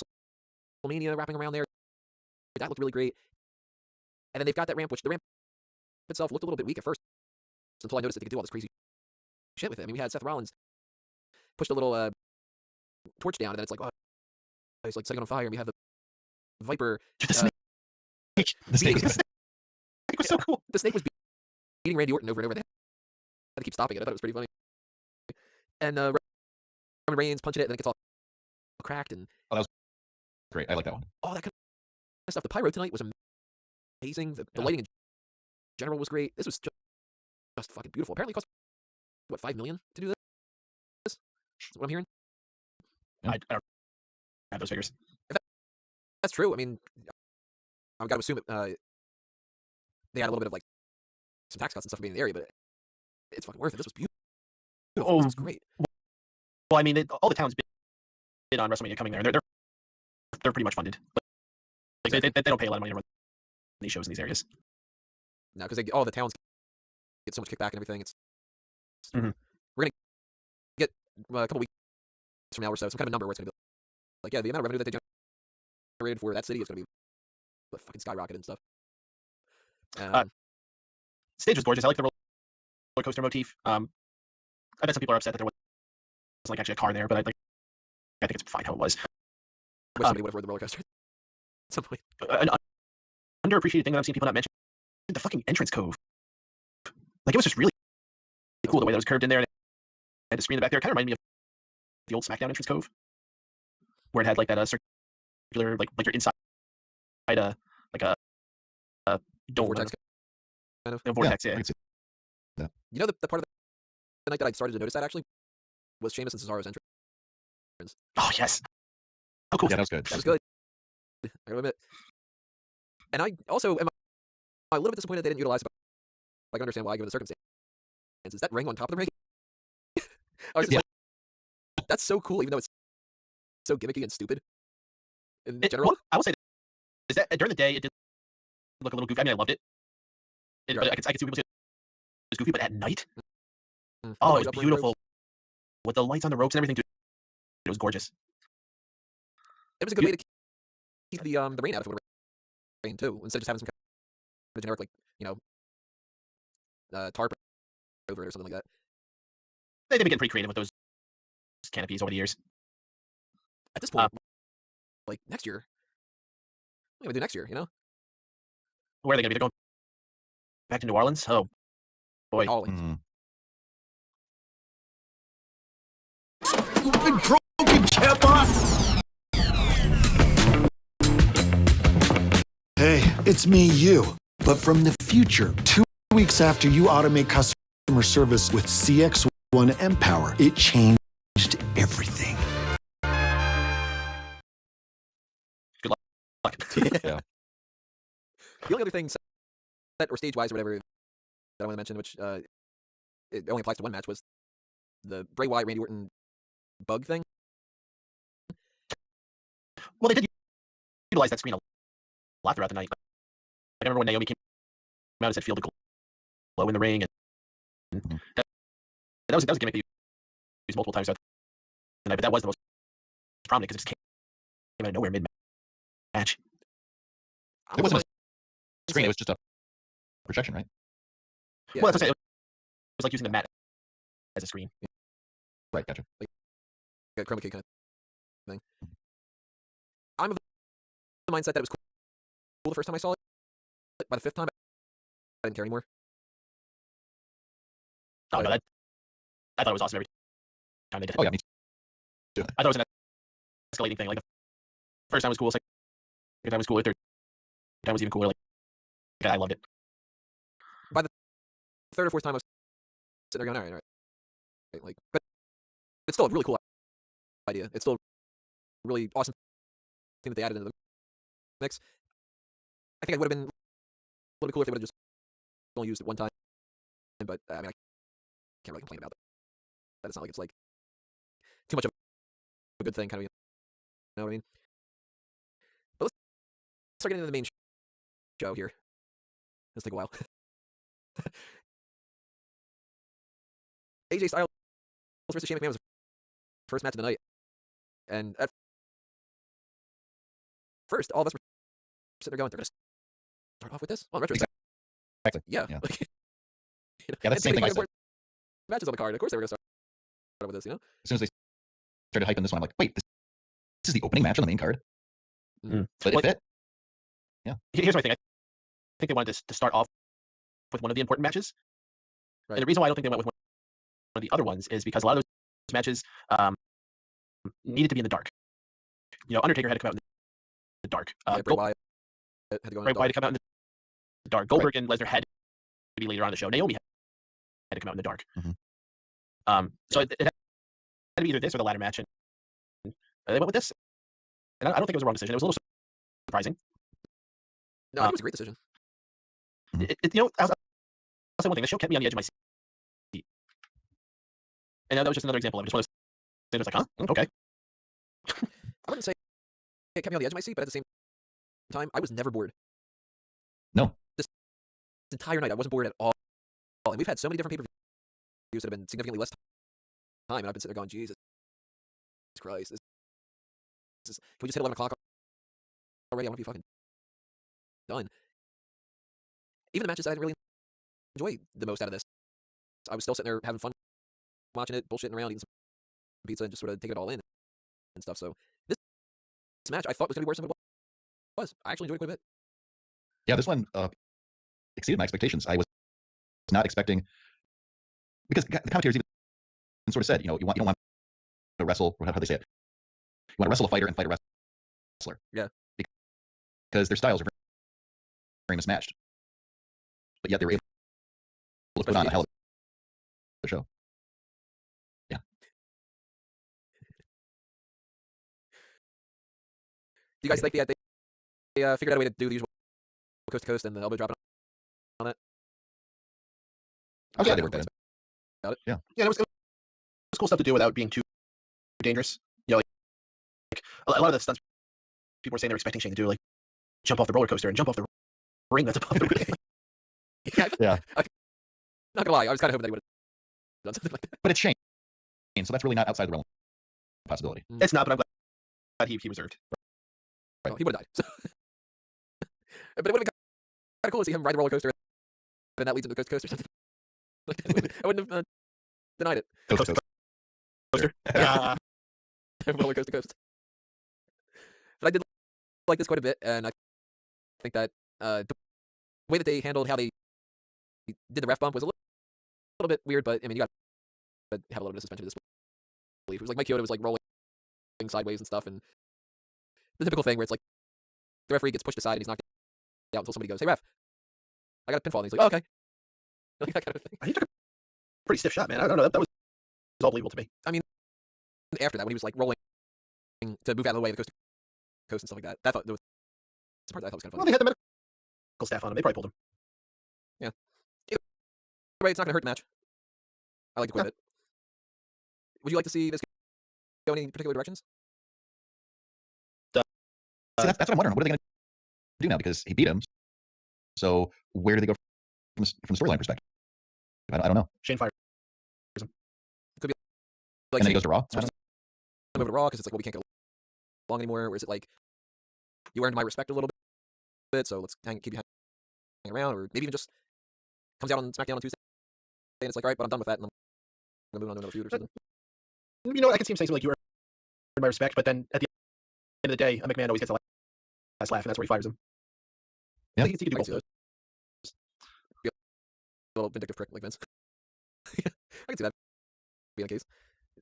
[SPEAKER 2] WrestleMania wrapping around there, that looked really great. And then they've got that ramp, which the ramp itself looked a little bit weak at first, until I noticed that they could do all this crazy shit with it. I mean, we had Seth Rollins pushed a little torch down, and then it's like, oh, he's like setting it on fire, and we have the Viper.
[SPEAKER 3] The snake. The snake was so cool.
[SPEAKER 2] The snake was beating Randy Orton over and over. They had to keep stopping it. I thought it was pretty funny. And Roman Reigns punching it, and then it gets all cracked. And
[SPEAKER 1] that was great. I like that one.
[SPEAKER 2] All that kind of stuff. The pyro tonight was amazing. The lighting in general was great. This was just fucking beautiful. Apparently, it cost what, $5 million to do this? That's what I'm hearing.
[SPEAKER 3] I don't have those figures.
[SPEAKER 2] If that's true, I mean, I've got to assume that they had a little bit of like some tax cuts and stuff for being in the area, but it's fucking worth it. This was beautiful. This was great.
[SPEAKER 3] Well, I mean, all the towns bid on WrestleMania coming there, and they're pretty much funded. Like, they don't pay a lot of money to run these shows in these areas.
[SPEAKER 2] No, because all the towns get so much kickback and everything. It's
[SPEAKER 3] we're
[SPEAKER 2] gonna get a couple weeks from now or so some kind of number where it's gonna be like, yeah, the amount of revenue that they generated for that city is gonna be fucking skyrocket and stuff.
[SPEAKER 3] Stage was gorgeous. I like the roller coaster motif. I bet some people are upset that there was like actually a car there, but I think it's fine how it was.
[SPEAKER 2] Wish somebody would have rode the roller coaster at some point.
[SPEAKER 3] An underappreciated thing that I've seen people not mention: the fucking entrance cove. Like, it was just really cool the way that was curved in there. And it had the screen in the back there. It kind of reminded me of the old SmackDown entrance cove, where it had like that circular, like you're inside a dome.
[SPEAKER 2] Vortex, kind of.
[SPEAKER 3] Vortex, yeah.
[SPEAKER 2] You know, the part of the night that I started to notice that actually was Sheamus and Cesaro's entrance.
[SPEAKER 3] Oh yes. Oh cool.
[SPEAKER 1] Yeah, that was good.
[SPEAKER 2] That was good. I gotta admit. And I also am a little bit disappointed they didn't utilize it. I can understand why, given the circumstances. Is that ring on top of the ring? I was just like, that's so cool, even though it's so gimmicky and stupid in general.
[SPEAKER 3] Well, I will say is that during the day it did look a little goofy. I mean, I loved it. Right. I could see people say it was goofy, but at night, oh, it was beautiful with the lights on the ropes and everything. Dude, it was gorgeous.
[SPEAKER 2] It was a good way to keep the rain out of it, rain too, instead of just having some kind of generic, like, you know, tarp over it or something like that.
[SPEAKER 3] They've been getting pretty creative with those canopies over the years.
[SPEAKER 2] At this point, like next year, what are we gonna do next year? You know,
[SPEAKER 3] where are they gonna be? They're going back to New Orleans. Oh boy.
[SPEAKER 5] You've been broken, Kemba! Hey, it's me, you. But from the future, 2 weeks after you automate customer customer service with CX1 Empower. It changed everything.
[SPEAKER 3] Good luck.
[SPEAKER 1] Yeah.
[SPEAKER 2] The only other thing, set or stage-wise or whatever, that I want to mention, which it only applies to one match, was the Bray Wyatt Randy Orton bug thing.
[SPEAKER 3] Well, they did utilize that screen a lot throughout the night. Like, I remember when Naomi came out and said "feel the glow in the ring," and that was a gimmick they used multiple times throughout the night. But that was the most prominent because it just came out of nowhere mid-match.
[SPEAKER 1] It wasn't a screen, it was just a projection, right?
[SPEAKER 2] Yeah,
[SPEAKER 3] Well, that's what I'm saying. It was like using the mat as a screen.
[SPEAKER 1] Right, gotcha.
[SPEAKER 2] like a chroma key kind of thing. I'm of the mindset that it was cool the first time I saw it. By the fifth time, I didn't care anymore.
[SPEAKER 3] Oh, no, I thought it was awesome every time they did it.
[SPEAKER 1] Oh, yeah, me too.
[SPEAKER 3] I thought it was an escalating thing. Like the first time was cool, second time was cool, the third time was even cooler. Like I loved it.
[SPEAKER 2] By the third or fourth time, I was sitting there going, all right. Like, but it's still a really cool idea. It's still a really awesome thing that they added into the mix. I think it would have been a little bit cooler if they would have just only used it one time. But I mean, I can't really complain about that. It's not like it's like too much of a good thing, kind of. You know what I mean? But let's start getting into the main show here. Let's take a while. AJ Styles versus Shane McMahon was the first match of the night, and at first, all of us were sitting there going, "They're gonna start off with this." Well, in retrospect,
[SPEAKER 1] Exactly.
[SPEAKER 2] yeah,
[SPEAKER 1] Yeah.
[SPEAKER 2] like,
[SPEAKER 1] Yeah, that's the same thing I said.
[SPEAKER 2] Matches on the card. Of course, they were gonna start with this. You know,
[SPEAKER 1] As soon as they started hyping this one, I'm like, wait, this is the opening match on the main card?
[SPEAKER 3] Mm.
[SPEAKER 1] But
[SPEAKER 3] Like-
[SPEAKER 1] it fit.
[SPEAKER 3] Here's my thing. I think they wanted to start off with one of the important matches.
[SPEAKER 2] Right.
[SPEAKER 3] And the reason why I don't think they went with one of the other ones is because a lot of those matches needed to be in the dark. You know, Undertaker had to come out in the dark.
[SPEAKER 2] yeah, Bray Wyatt had to go in
[SPEAKER 3] Bray
[SPEAKER 2] the
[SPEAKER 3] Wyatt
[SPEAKER 2] dark.
[SPEAKER 3] to come out in the dark. Goldberg and Lesnar had to be later on in the show. Naomi had to come out in the dark.
[SPEAKER 1] Mhm.
[SPEAKER 3] So it had to be either this or the ladder match, and they went with this. And I don't think it was a wrong decision. It was a little surprising.
[SPEAKER 2] No, I think it was a great decision.
[SPEAKER 3] You know, I'll say one thing. The show kept me on the edge of my seat. And that was just another example of it. Just one of those things like, huh? Okay.
[SPEAKER 2] I wouldn't say it kept me on the edge of my seat, but at the same time, I was never bored.
[SPEAKER 1] No.
[SPEAKER 2] This entire night, I wasn't bored at all. And we've had so many different pay-per-views that have been significantly less time, and I've been sitting there going, Jesus Christ, can we just hit 11 o'clock already? I want to be fucking done. Even the matches I didn't really enjoy the most out of this, I was still sitting there having fun watching it, bullshitting around, eating some pizza, and just sort of taking it all in and stuff. So this match I thought was going to be worse than it was. I actually enjoyed it quite a bit.
[SPEAKER 1] Yeah, this one exceeded my expectations. I was not expecting, because the commentators even sort of said, you know, you don't want to wrestle, or how they say it, you want to wrestle a fighter and fight a wrestler.
[SPEAKER 2] Yeah.
[SPEAKER 1] Because their styles are very, very mismatched. But yet they were able to put on a hell of a show. Yeah.
[SPEAKER 2] Do you guys think they figured out a way to do the usual coast to coast and the elbow drop on it?
[SPEAKER 1] I'm glad they
[SPEAKER 2] Yeah,
[SPEAKER 1] worked that in.
[SPEAKER 3] Yeah, it was cool stuff to do without being too dangerous. You know, like a lot of the stunts people were saying they were expecting Shane to do, like jump off the roller coaster and jump off the ring that's above the ring.
[SPEAKER 1] Yeah.
[SPEAKER 2] Not gonna lie, I was kind of hoping they would have done something like that.
[SPEAKER 1] But it's Shane, so that's really not outside the realm of possibility.
[SPEAKER 3] It's not, but I'm glad he reserved.
[SPEAKER 2] Well, he would have died. So. But it would have been kind of cool to see him ride the roller coaster, and then that leads him to the coast to coast or something. I wouldn't have denied it.
[SPEAKER 1] Coast to
[SPEAKER 3] Coaster.
[SPEAKER 2] Roller coaster coast. But I did like this quite a bit, and I think that the way that they handled how they did the ref bump was a little bit weird, but I mean, you got to have a little bit of suspension of disbelief. It was like Mike Chioda was like rolling sideways and stuff, and the typical thing where it's like the referee gets pushed aside and he's knocked out until somebody goes, "Hey ref, I got a pinfall," and he's like, "Oh, okay." Like that kind of thing.
[SPEAKER 3] He took pretty stiff shot, man. I don't know. That was all believable to me.
[SPEAKER 2] I mean, after that, when he was like rolling to move out of the way, the coast to coast and stuff like that, that was the part that I thought was kind of
[SPEAKER 3] Well,
[SPEAKER 2] funny.
[SPEAKER 3] they had the medical staff on him. They probably pulled him.
[SPEAKER 2] Yeah. Either way, it's not going to hurt the match. I liked it quite a bit. Would you like to see this go in any particular directions?
[SPEAKER 1] See, that's what I'm wondering. What are they going to do now? Because he beat him. So where do they go from the storyline perspective? I don't know.
[SPEAKER 3] Shane fires him.
[SPEAKER 2] Could be like
[SPEAKER 1] And then he goes to Raw. I
[SPEAKER 2] switches
[SPEAKER 1] don't
[SPEAKER 2] him over to Raw because it's like, well, we can't get along anymore. Or is it like, you earned my respect a little bit, so let's keep you hanging around, or maybe even just comes out on SmackDown on Tuesday and it's like, all right, but I'm done with that, and I'm gonna move on to another feud or something.
[SPEAKER 3] You know, I can see him saying something like, "You earned my respect," but then at the end of the day, a McMahon always gets the last laugh, and that's where he fires him.
[SPEAKER 1] Yeah.
[SPEAKER 3] I think he could do
[SPEAKER 2] I
[SPEAKER 3] both
[SPEAKER 2] can
[SPEAKER 3] of
[SPEAKER 2] see
[SPEAKER 3] those.
[SPEAKER 2] A little vindictive prick like Vince. I can see that being the case.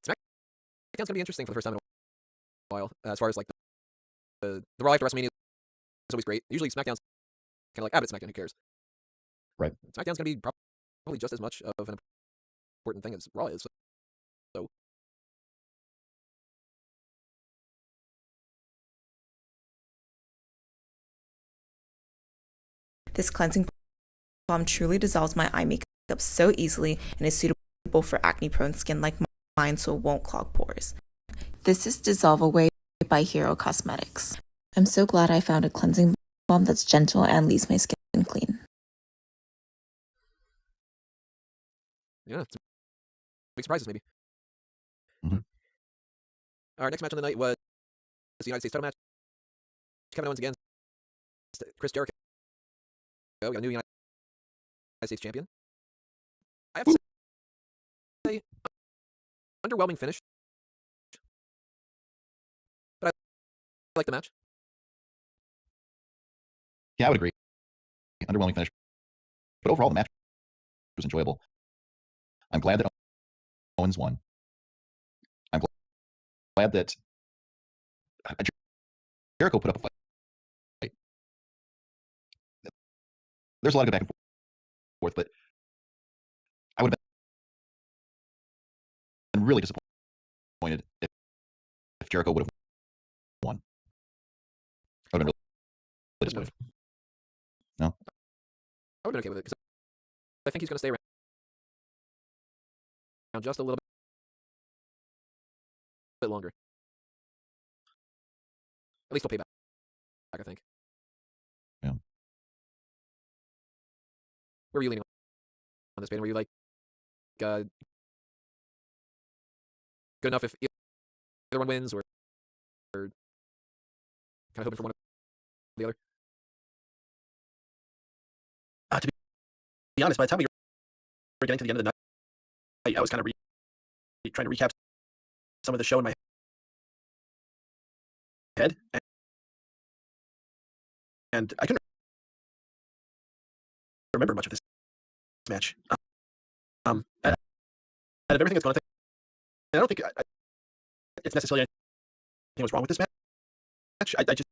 [SPEAKER 2] SmackDown's gonna be interesting for the first time in a while, as far as like the Raw after WrestleMania is always great. Usually SmackDown's kind of like, ah, but it's SmackDown, who cares?
[SPEAKER 1] Right.
[SPEAKER 2] SmackDown's gonna be probably just as much of an important thing as Raw is. So
[SPEAKER 11] This cleansing balm truly dissolves my eye makeup so easily and is suitable for acne-prone skin like mine, so it won't clog pores. This is Dissolve Away by Hero Cosmetics. I'm so glad I found a cleansing balm that's gentle and leaves my skin clean.
[SPEAKER 2] yeah, it's big surprises maybe.
[SPEAKER 1] Mhm.
[SPEAKER 2] Our next match on the night was the United States title match. Kevin Owens against Chris Jericho. We got a new United States champion. I have to say, underwhelming finish, but I like the match.
[SPEAKER 1] Yeah, I would agree. Underwhelming finish. But overall, the match was enjoyable. I'm glad that Owens won. I'm glad that Jericho put up a fight. There's a lot of good back and forth, but I would have been really disappointed if Jericho would have won. I would have been really disappointed. No?
[SPEAKER 2] I would have been okay with it because I think he's going to stay around just a little bit longer. At least he'll pay back, I think.
[SPEAKER 1] Yeah.
[SPEAKER 2] Where were you leaning on this, Baden? Were you like good enough if either one wins, or kind of hoping for one or the other?
[SPEAKER 3] To be honest, by the time we were getting to the end of the night, I was kind of trying to recap some of the show in my head, and I couldn't remember much of this match. Out of everything that's going on, I don't think it's necessarily anything was wrong with this match. I just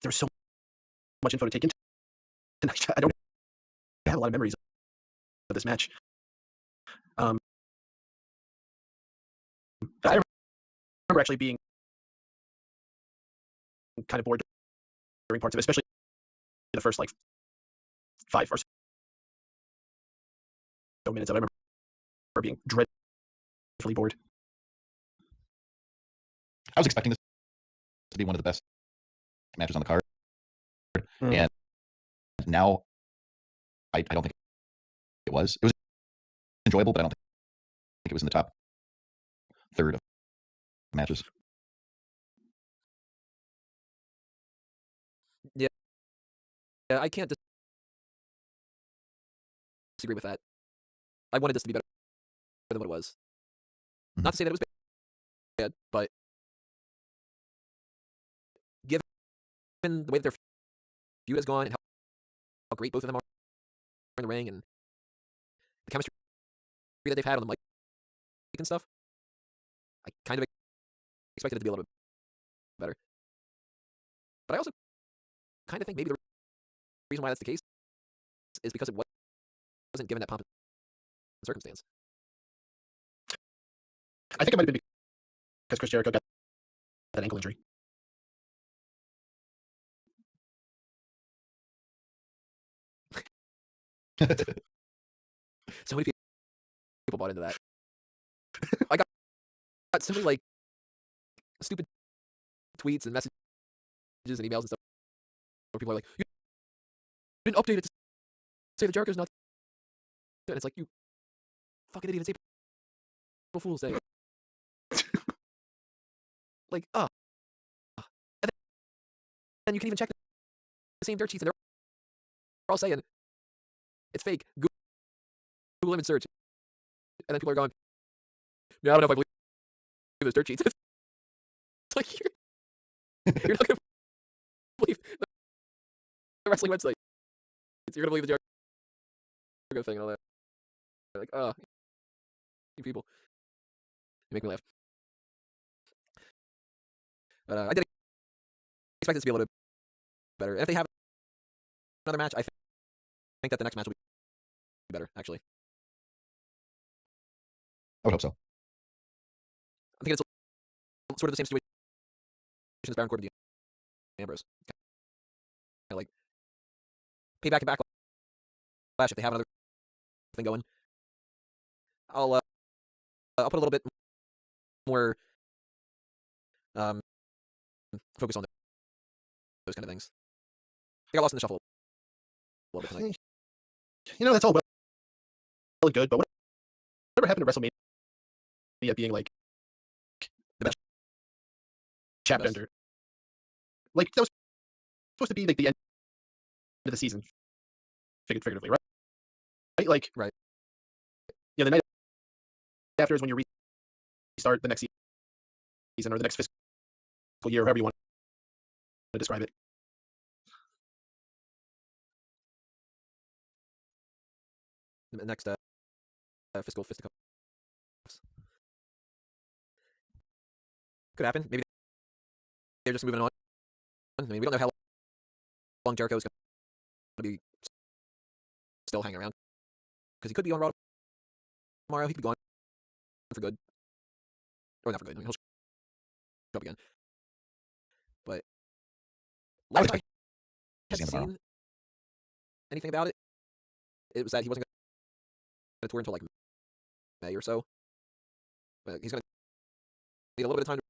[SPEAKER 3] there was so much info to take in, and I don't have a lot of memories of this match. I remember actually being kind of bored during parts of it, especially the first like 5 or so minutes of it. I remember being dreadfully bored.
[SPEAKER 1] I was expecting this to be one of the best matches on the card, and now I don't think it was. It was enjoyable, but I don't think it was in the top third of matches.
[SPEAKER 2] Yeah, I can't disagree with that. I wanted this to be better than what it was.
[SPEAKER 1] Mhm.
[SPEAKER 2] Not to say that it was bad, but given the way that their feud has gone and how great both of them are in the ring and the chemistry that they've had on the mic and stuff, I kind of expected it to be a little bit better. But I also kind of think maybe the reason why that's the case is because it wasn't given that pomp and circumstance.
[SPEAKER 3] I think it might have been because Chris Jericho got that ankle injury.
[SPEAKER 2] So many people bought into that. I got simply like stupid tweets and messages and emails and stuff where people are like, "You didn't update it to say that Jericho's not." And it's like, you fucking idiot! It's April Fool's Day. Like, and then you can even check the same dirt sheets, and they're all saying it's fake. Google image search, and then people are going, "Yeah, I don't know if I believe those dirt sheets." It's like you're not gonna believe the wrestling website. You're gonna believe the Jericho thing and all that. They're like, oh, you people, you make me laugh. But I did expect this to be a little bit better. And if they have another match, I think that the next match will be better, actually.
[SPEAKER 1] I would hope so.
[SPEAKER 2] I think it's sort of the same situation as Baron Corbin and Ambrose. Kind of like Payback and Backlash. If they have another thing going, I'll put a little bit more focus on those kind of things. I got lost in the shuffle a little bit tonight.
[SPEAKER 3] That's all well and good, but whatever happened to WrestleMania being like the best chapter ender? Like, that was supposed to be like the end of the season, figuratively, right? Like,
[SPEAKER 2] right.
[SPEAKER 3] Yeah, the night after is when you restart the next season or the next fiscal year, however you want to describe it.
[SPEAKER 2] The next fiscal fisticuffs. Could happen. Maybe they're just moving on. I mean, we don't know how long Jericho's going to be still hanging around, because he could be on Raw tomorrow. He could be gone for good, or not for good. I mean, he'll show up again. But last I had seen anything about it, it was that he wasn't going to tour until like May or so. But he's going to need a little bit of time to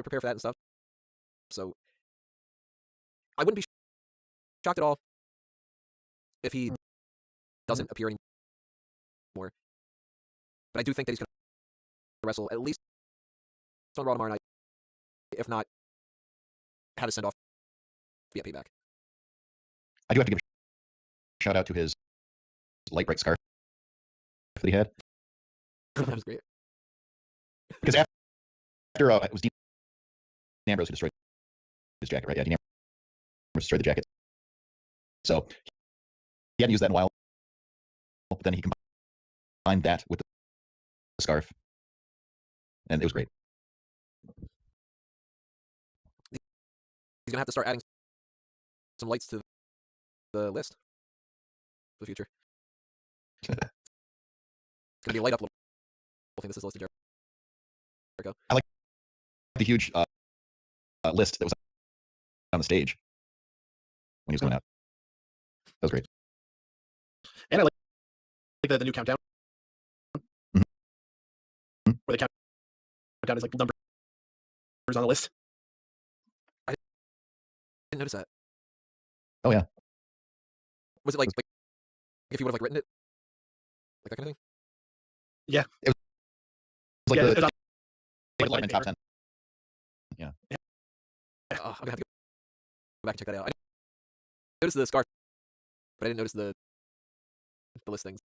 [SPEAKER 2] prepare for that and stuff. So I wouldn't be shocked at all if he doesn't appear anymore. But I do think that he's going to wrestle at least on Raw tomorrow night. If not, have a send off via Payback.
[SPEAKER 1] I do have to give a shout out to his light bright scarf that he had.
[SPEAKER 2] That was great.
[SPEAKER 1] Because after it was Dean Ambrose who destroyed his jacket, right? Yeah, Dean Ambrose destroyed the jacket. So he hadn't used that in a while. But then he combined that with the scarf, and it was great.
[SPEAKER 2] He's going to have to start adding some lights to the list for the future. It's going to be a light up little thing that says listed Jericho.
[SPEAKER 1] I like the huge list that was on the stage when he was going out. That was great.
[SPEAKER 3] And I like the new countdown.
[SPEAKER 1] Mm-hmm.
[SPEAKER 3] Where the countdown is like numbers on the list.
[SPEAKER 2] I didn't notice that.
[SPEAKER 1] Oh yeah.
[SPEAKER 2] Was it like if you would have like written it, like that kind of thing?
[SPEAKER 3] Yeah.
[SPEAKER 1] It was like
[SPEAKER 3] it was
[SPEAKER 1] the
[SPEAKER 3] on,
[SPEAKER 1] like top 10. Yeah.
[SPEAKER 2] I'm gonna have to go back and check that out. I noticed the scarf, but I didn't notice the listings.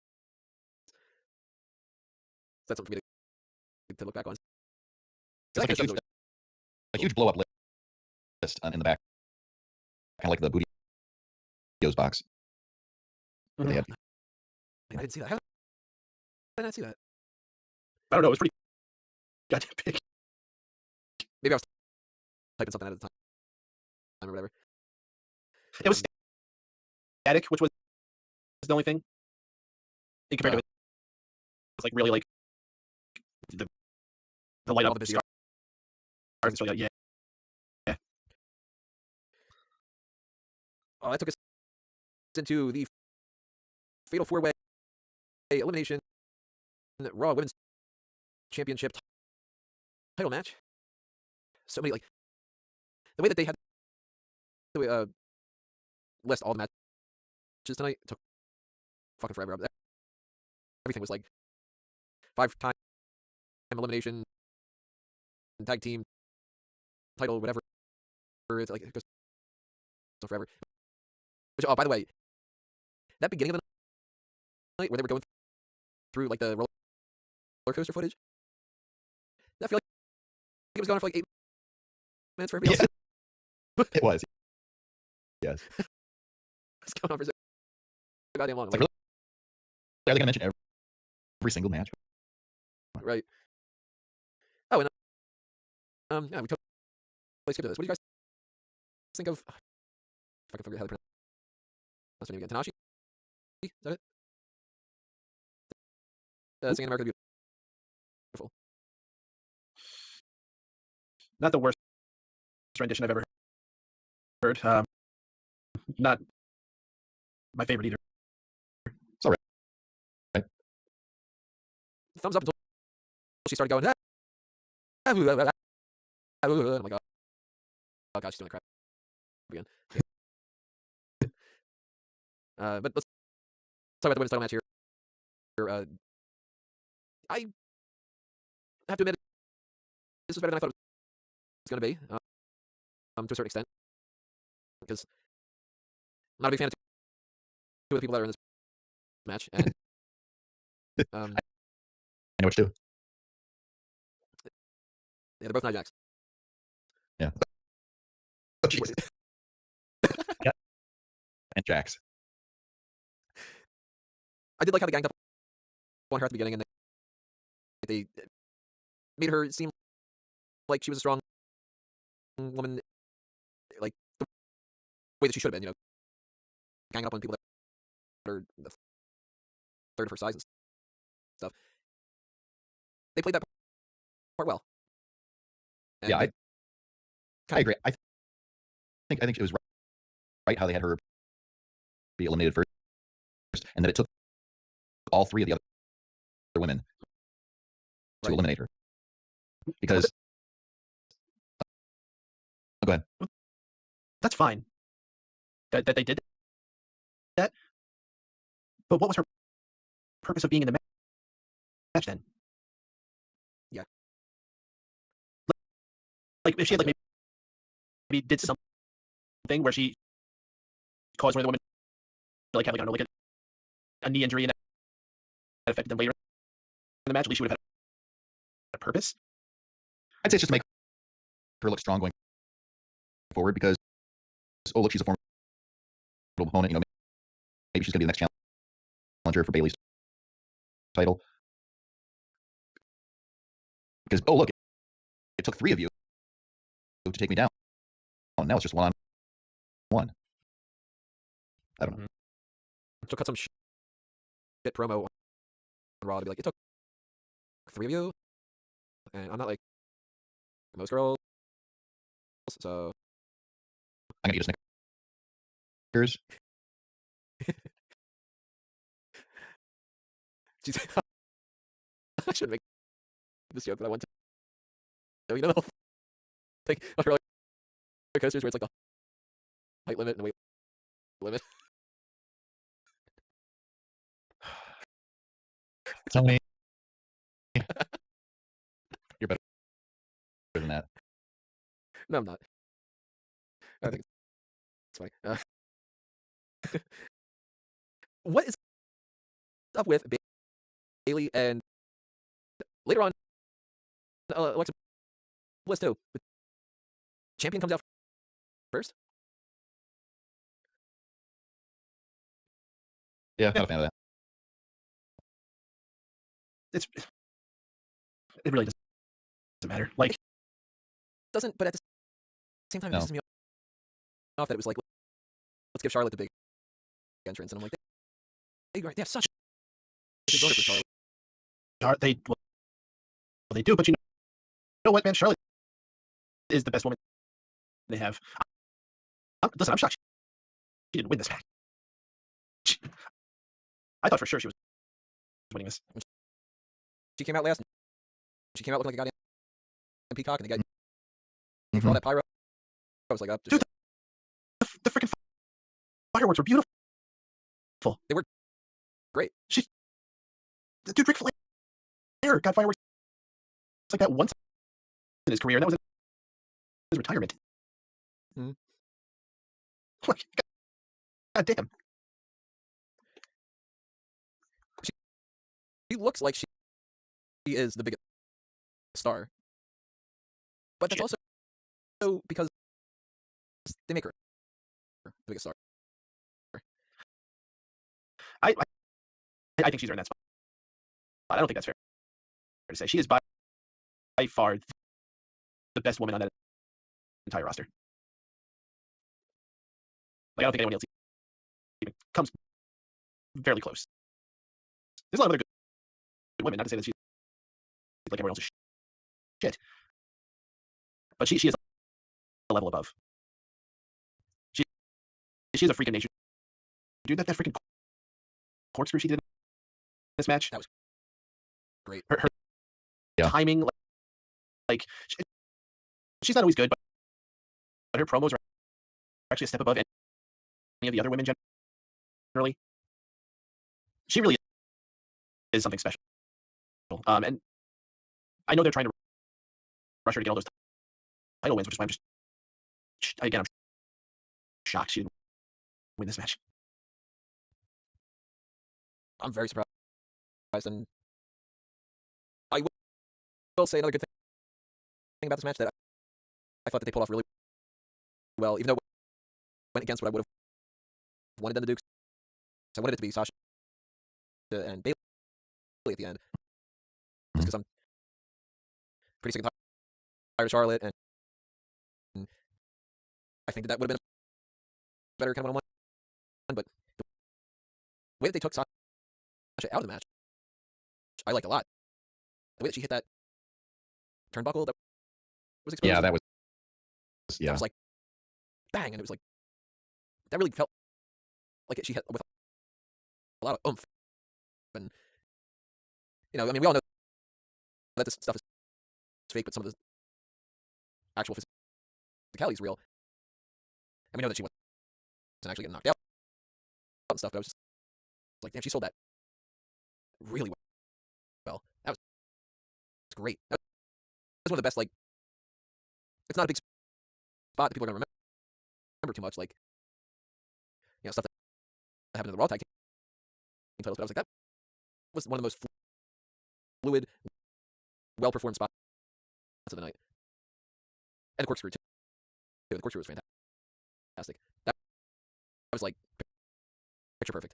[SPEAKER 2] That's something for me to look back on.
[SPEAKER 1] It's like a huge blow up list in the back, kind of like the Booty-O's box.
[SPEAKER 3] Mm-hmm.
[SPEAKER 1] They had.
[SPEAKER 2] I didn't see that. How did I not see that?
[SPEAKER 3] I don't know. It was pretty goddamn big.
[SPEAKER 2] Maybe I was typing something out at the time or whatever.
[SPEAKER 3] It was static, which was the only thing. In compared to it, it's like really like the the light
[SPEAKER 2] all
[SPEAKER 3] up
[SPEAKER 2] the busy
[SPEAKER 3] scars and stuff like that. Yeah.
[SPEAKER 2] Oh, that took us into the Fatal 4-Way Elimination Raw Women's Championship title match. So many, like, the way that they had to list all the matches tonight took fucking forever. Everything was like 5-time elimination, tag team title, whatever. It's like, it goes on forever. Which, oh, by the way, that beginning of the night where they were going through like the roller coaster footage, I feel like it was going on for like 8 minutes for everybody else.
[SPEAKER 1] It was. Yes.
[SPEAKER 2] It's going on for so goddamn long.
[SPEAKER 1] It's like, really? Are they going to mention every single match?
[SPEAKER 2] Right. Oh, and yeah, we totally skipped this. What do you guys think of? If I can figure out how to pronounce her name again. Tanahashi? Is that it? Singing America the Beautiful.
[SPEAKER 3] Not the worst rendition I've ever heard. Not my favorite either.
[SPEAKER 1] It's all right.
[SPEAKER 2] Thumbs up until she started going. I'm like, oh god, she's doing the crap again. But let's talk about the women's title match here. I have to admit, this was better than I thought it was going to be, to a certain extent, because I'm not a big fan of two of the people that are in this match, and
[SPEAKER 1] I know what you do.
[SPEAKER 2] Yeah, they're both Nia Jax.
[SPEAKER 1] Yeah. Oh, jeez. Yeah. And Jax.
[SPEAKER 2] I did like how they ganged up on her at the beginning, and they made her seem like she was a strong woman, like the way that she should have been, ganging up on people that are the third of her size and stuff. They played that part well. And
[SPEAKER 1] yeah, I agree. I think it was right how they had her be eliminated first, and that it took all 3 of the other women to eliminate her. Because go ahead.
[SPEAKER 3] That's fine. That they did that. But what was her purpose of being in the match then?
[SPEAKER 2] Yeah.
[SPEAKER 3] Like if she had like maybe did something where she caused one of the women to like have like a knee injury and that affected them later in the match, at least she would have had a purpose.
[SPEAKER 1] I'd say it's just to make her look strong going forward, because look, she's a formidable opponent. Maybe she's gonna be the next challenger for Bayley's title. Because look, it took 3 of you to take me down. Now it's just 1-on-1. I don't know.
[SPEAKER 2] She'll cut some shit promo on Raw to be like, it took 3 of you, and I'm not like most girls, so
[SPEAKER 1] I'm gonna eat a Snickers.
[SPEAKER 2] I shouldn't make this joke, but I want to. The whole thing on roller coasters where it's like the height limit and the weight limit.
[SPEAKER 1] Tony, you're better than that.
[SPEAKER 2] No, I'm not. I think it's funny. What is up with Bayley and later on Alexa Bliss too? The champion comes out first.
[SPEAKER 1] Yeah, not a fan of that.
[SPEAKER 3] It really doesn't matter. Like,
[SPEAKER 2] doesn't, but at the same time, it pisses me off that it was like, let's give Charlotte the big entrance, and I'm like, they have such a big boner for Charlotte.
[SPEAKER 3] They do, but know what, man? Charlotte is the best woman they have. Listen, I'm shocked she didn't win this match. I thought for sure she was winning this.
[SPEAKER 2] She came out last. She came out looking like a goddamn peacock, and they got for
[SPEAKER 1] Mhm.
[SPEAKER 2] all that pyro. I was like, up.
[SPEAKER 3] Dude, the freaking fireworks were beautiful.
[SPEAKER 2] They were great.
[SPEAKER 3] Dude, Ric Flair got fireworks like that once in his career, and that was in his retirement.
[SPEAKER 2] Mhm.
[SPEAKER 3] Like, God damn.
[SPEAKER 2] She looks like she is the biggest star, but that's
[SPEAKER 3] Shit.
[SPEAKER 2] also because they make her the biggest star.
[SPEAKER 3] I think she's earned that spot. I don't think that's fair to say. She is by far the best woman on that entire roster. Like, I don't think anyone else even comes fairly close. There's a lot of other good women, not to say that she's like everyone else's shit. But she is a level above. She's a freaking nation. Dude, that freaking corkscrew she did in this match.
[SPEAKER 2] That was great.
[SPEAKER 3] Her
[SPEAKER 1] Yeah.
[SPEAKER 3] timing, like she's not always good, but her promos are actually a step above any of the other women generally. She really is something special. And I know they're trying to rush her to get all those title wins, which is why I'm I'm shocked she didn't win this match.
[SPEAKER 2] I'm very surprised, and I will say another good thing about this match that I thought that they pulled off really well, even though it went against what I would have wanted them to do. 'Cause I wanted it to be Sasha and Bayley at the end, just because I'm pretty sick and tired of Charlotte, and I think that would have been a better kind of one-on-one. But the way that they took Sasha out of the match, I liked a lot. The way that she hit that turnbuckle that was exposed.
[SPEAKER 1] Yeah, that was.
[SPEAKER 2] That
[SPEAKER 1] Yeah.
[SPEAKER 2] was like bang, and it was like that really felt like she hit with a lot of oomph. And I mean, we all know that this stuff is fake, but some of the actual physicality is real. And we know that she wasn't actually getting knocked out and stuff. But I was just like, damn, she sold that really well. That was great. That was one of the best. Like, it's not a big spot that people are gonna remember too much. Like, stuff that happened in the Raw Tag Team titles. But I was like, that was one of the most fluid, well-performed spots of the night. And the corkscrew too. The corkscrew was fantastic. That was like picture perfect.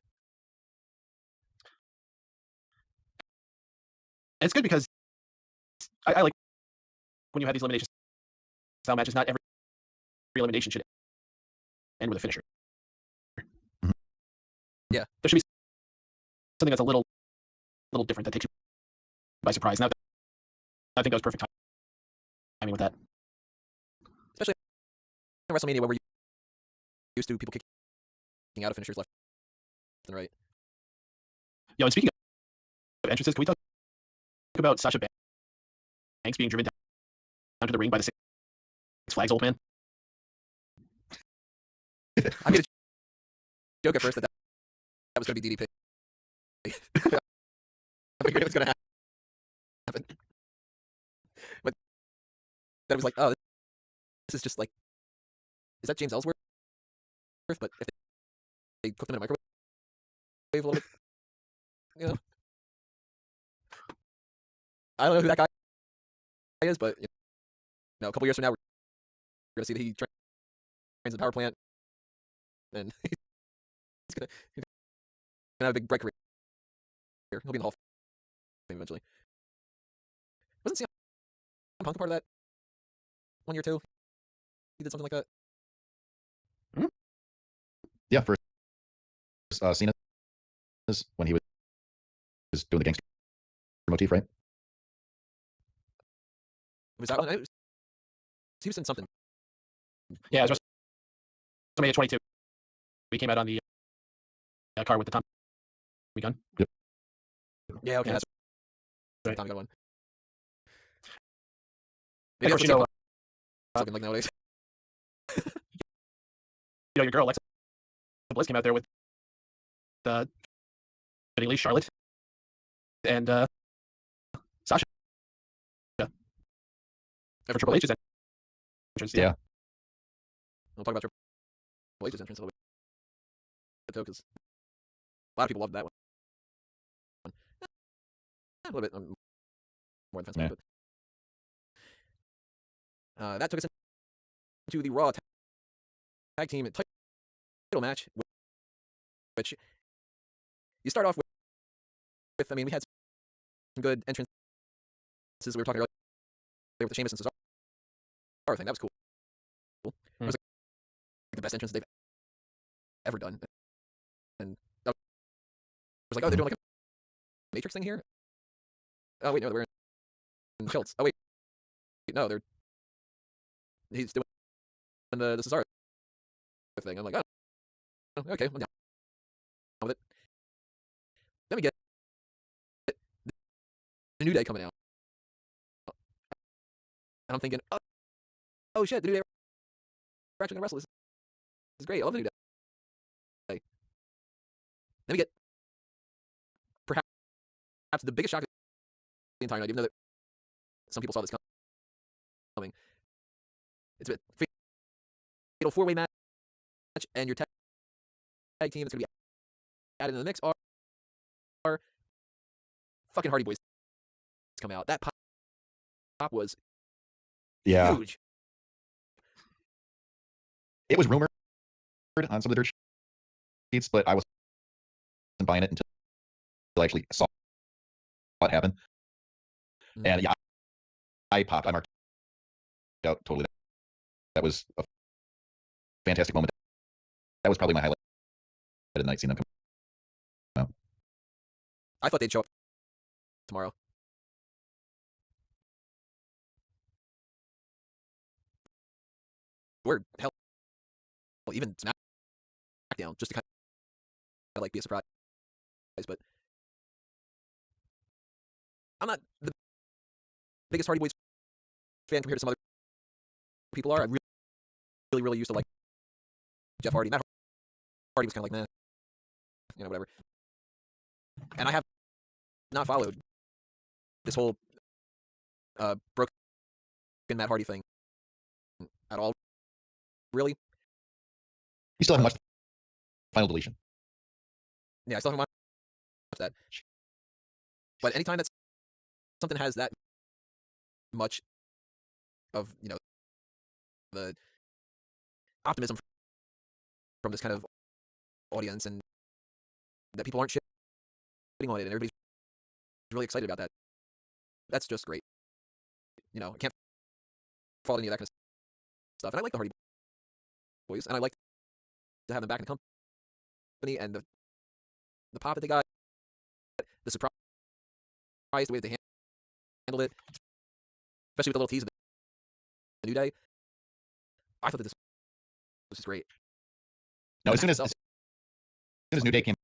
[SPEAKER 3] And it's good because I like when you have these elimination style matches. Not every elimination should end with a finisher.
[SPEAKER 2] Yeah,
[SPEAKER 3] there should be something that's a little different that takes you by surprise. Now, I think that was perfect timing with that.
[SPEAKER 2] Especially in WrestleMania, where we're used to people kicking out of finishers left and right.
[SPEAKER 3] Yo, and speaking of entrances, can we talk about Sasha Banks being driven down to the ring by the Six Flags old man?
[SPEAKER 2] I made a joke at first that was going to be DDP. I figured it was going to happen. But then I was like, oh, this is just like, is that James Ellsworth? But if they cook them in a microwave a little bit, I don't know who that guy is, but a couple years from now, we're going to see that he trains in the power plant, and he's going to have a big break career. He'll be in the Hall of Fame eventually. Wasn't CM Punk a part of that 1 year too? He did something like that.
[SPEAKER 1] Yeah, first Cena when he was doing the gangster motif, right?
[SPEAKER 2] Was that one? He was in something.
[SPEAKER 3] Yeah, it was WrestleMania 22. We came out on the card with the Tommy gun.
[SPEAKER 1] Yep.
[SPEAKER 2] Yeah, okay,
[SPEAKER 3] Yeah,
[SPEAKER 2] that's
[SPEAKER 3] right.
[SPEAKER 2] Tommy gun one.
[SPEAKER 3] Of course,
[SPEAKER 2] something like nowadays.
[SPEAKER 3] your girl Alexa Bliss came out there with fittingly Charlotte and Sasha. For Triple H's entrance.
[SPEAKER 1] Yeah.
[SPEAKER 2] We'll talk about Triple H's entrance a little bit, though, because a lot of people loved that one. A little bit more defensive,
[SPEAKER 1] Yeah.
[SPEAKER 2] but that took us into the Raw Tag Team title match, which you start off with. I mean, we had some good entrances. We were talking earlier with the Sheamus and Cesaro thing. That was cool. It was like the best entrance they've ever done. And I was like, oh, they're doing like a Matrix thing here? Oh, wait, no, they're wearing kilts. Oh, wait, no, he's doing the Cesaro thing. I'm like, oh, okay, I'm down with it. Then we get the New Day coming out. And I'm thinking, oh shit, the New Day are actually going to wrestle. This is great. I love the New Day. Then we get perhaps the biggest shock of the entire night, even though some people saw this coming. It's a fatal four-way match, and your tag team that's going to be added in the mix are fucking Hardy Boys come out. That pop was huge.
[SPEAKER 1] It was rumored on some of the dirt sheets, but I wasn't buying it until I actually saw it happen. And yeah, I popped. I marked out totally. That was a fantastic moment. That was probably my highlight of the night, seeing them come out.
[SPEAKER 2] I thought they'd show up tomorrow. Or hell, even SmackDown, just to kind of like be a surprise. But I'm not the biggest Hardy Boys fan compared to some other people are. I really used to like Jeff Hardy. Matt Hardy was kind of like, nah, whatever. And I have not followed this whole broken Matt Hardy thing at all. Really?
[SPEAKER 1] You still haven't watched Final Deletion?
[SPEAKER 2] Yeah, I still haven't watched that. But anytime that something has that much of, the optimism from this kind of audience, and that people aren't shitting on it, and everybody's really excited about that, that's just great. I can't fault any of that kind of stuff. And I like the Hardy Boys, and I like to have them back in the company, and the pop that they got, the surprise, the way that they handled it, especially with the little tease of the New Day. I thought that this was just great.
[SPEAKER 1] No, as soon as New Day came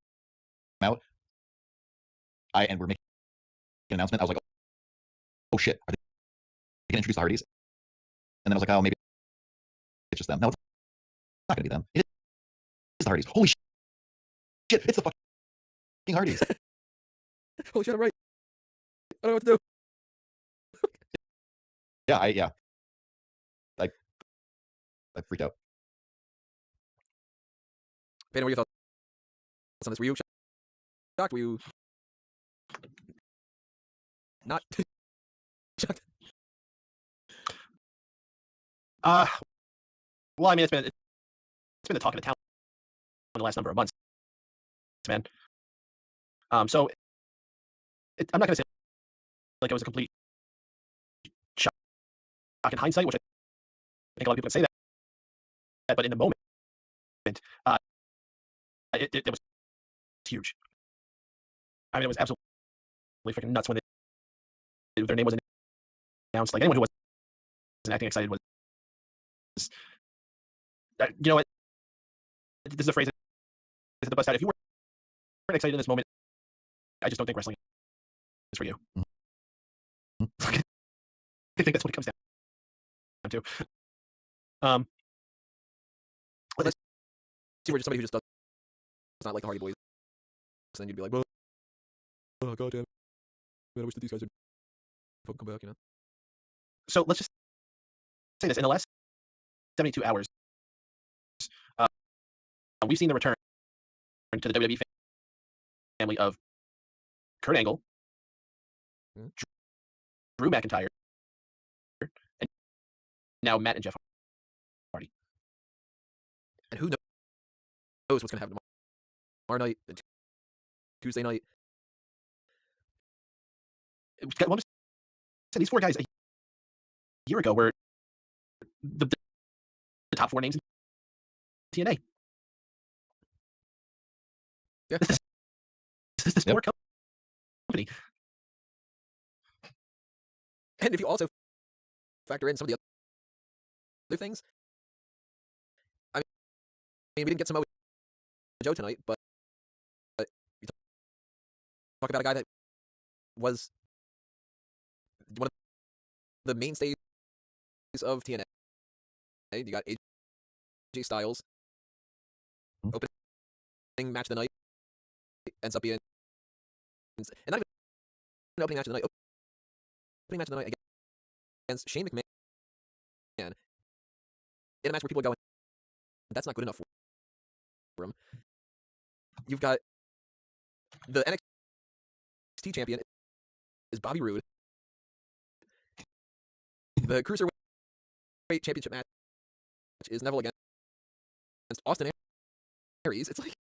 [SPEAKER 1] out, and we're making an announcement, I was like, oh shit, are they going to introduce the Hardys? And then I was like, oh, maybe it's just them. No, it's not going to be them. It is the Hardys. Holy shit, it's the fucking Hardys.
[SPEAKER 2] Holy shit, I'm right. I don't know what to do.
[SPEAKER 1] Yeah, I freaked out.
[SPEAKER 2] Peyton, what were your thoughts on this? Were you shocked? Were you not shocked?
[SPEAKER 3] Well, I mean, it's been the talk of the town in the last number of months, man. So I'm not gonna say like it was a complete shock in hindsight, which I think a lot of people can say that, but in the moment, it was huge. I mean, it was absolutely freaking nuts when their name wasn't announced. Like anyone who was and acting excited was, you know what? This is a phrase I said to bust out. If you weren't excited in this moment, I just don't think wrestling is for you. I think that's what it comes down to.
[SPEAKER 2] Unless you were just somebody who just does not like the Hardy Boys, so then you'd be like, well, oh god damn, man, I wish that these guys would fucking come back, you know.
[SPEAKER 3] So let's just say this: in the last 72 hours, we've seen the return to the WWE family of Kurt Angle, Drew McIntyre, and now Matt and Jeff Hardy.
[SPEAKER 2] And who knows what's gonna happen tomorrow night, Tuesday night.
[SPEAKER 3] Well, I'm just saying, these four guys a year ago were the top four names in TNA.
[SPEAKER 2] Yeah.
[SPEAKER 3] This is more company.
[SPEAKER 2] And if you also factor in some of the other things, I mean, we didn't get Samoa Joe tonight, but you talk about a guy that was one of the mainstays of TNA. You got AJ Styles, opening match of the night, ends up being, and not even an opening match of the night, opening match of the night against Shane McMahon, in a match where people are going, that's not good enough for him. You've got the NXT champion is Bobby Roode. The Cruiserweight Championship match is Neville against Austin Aries. It's like,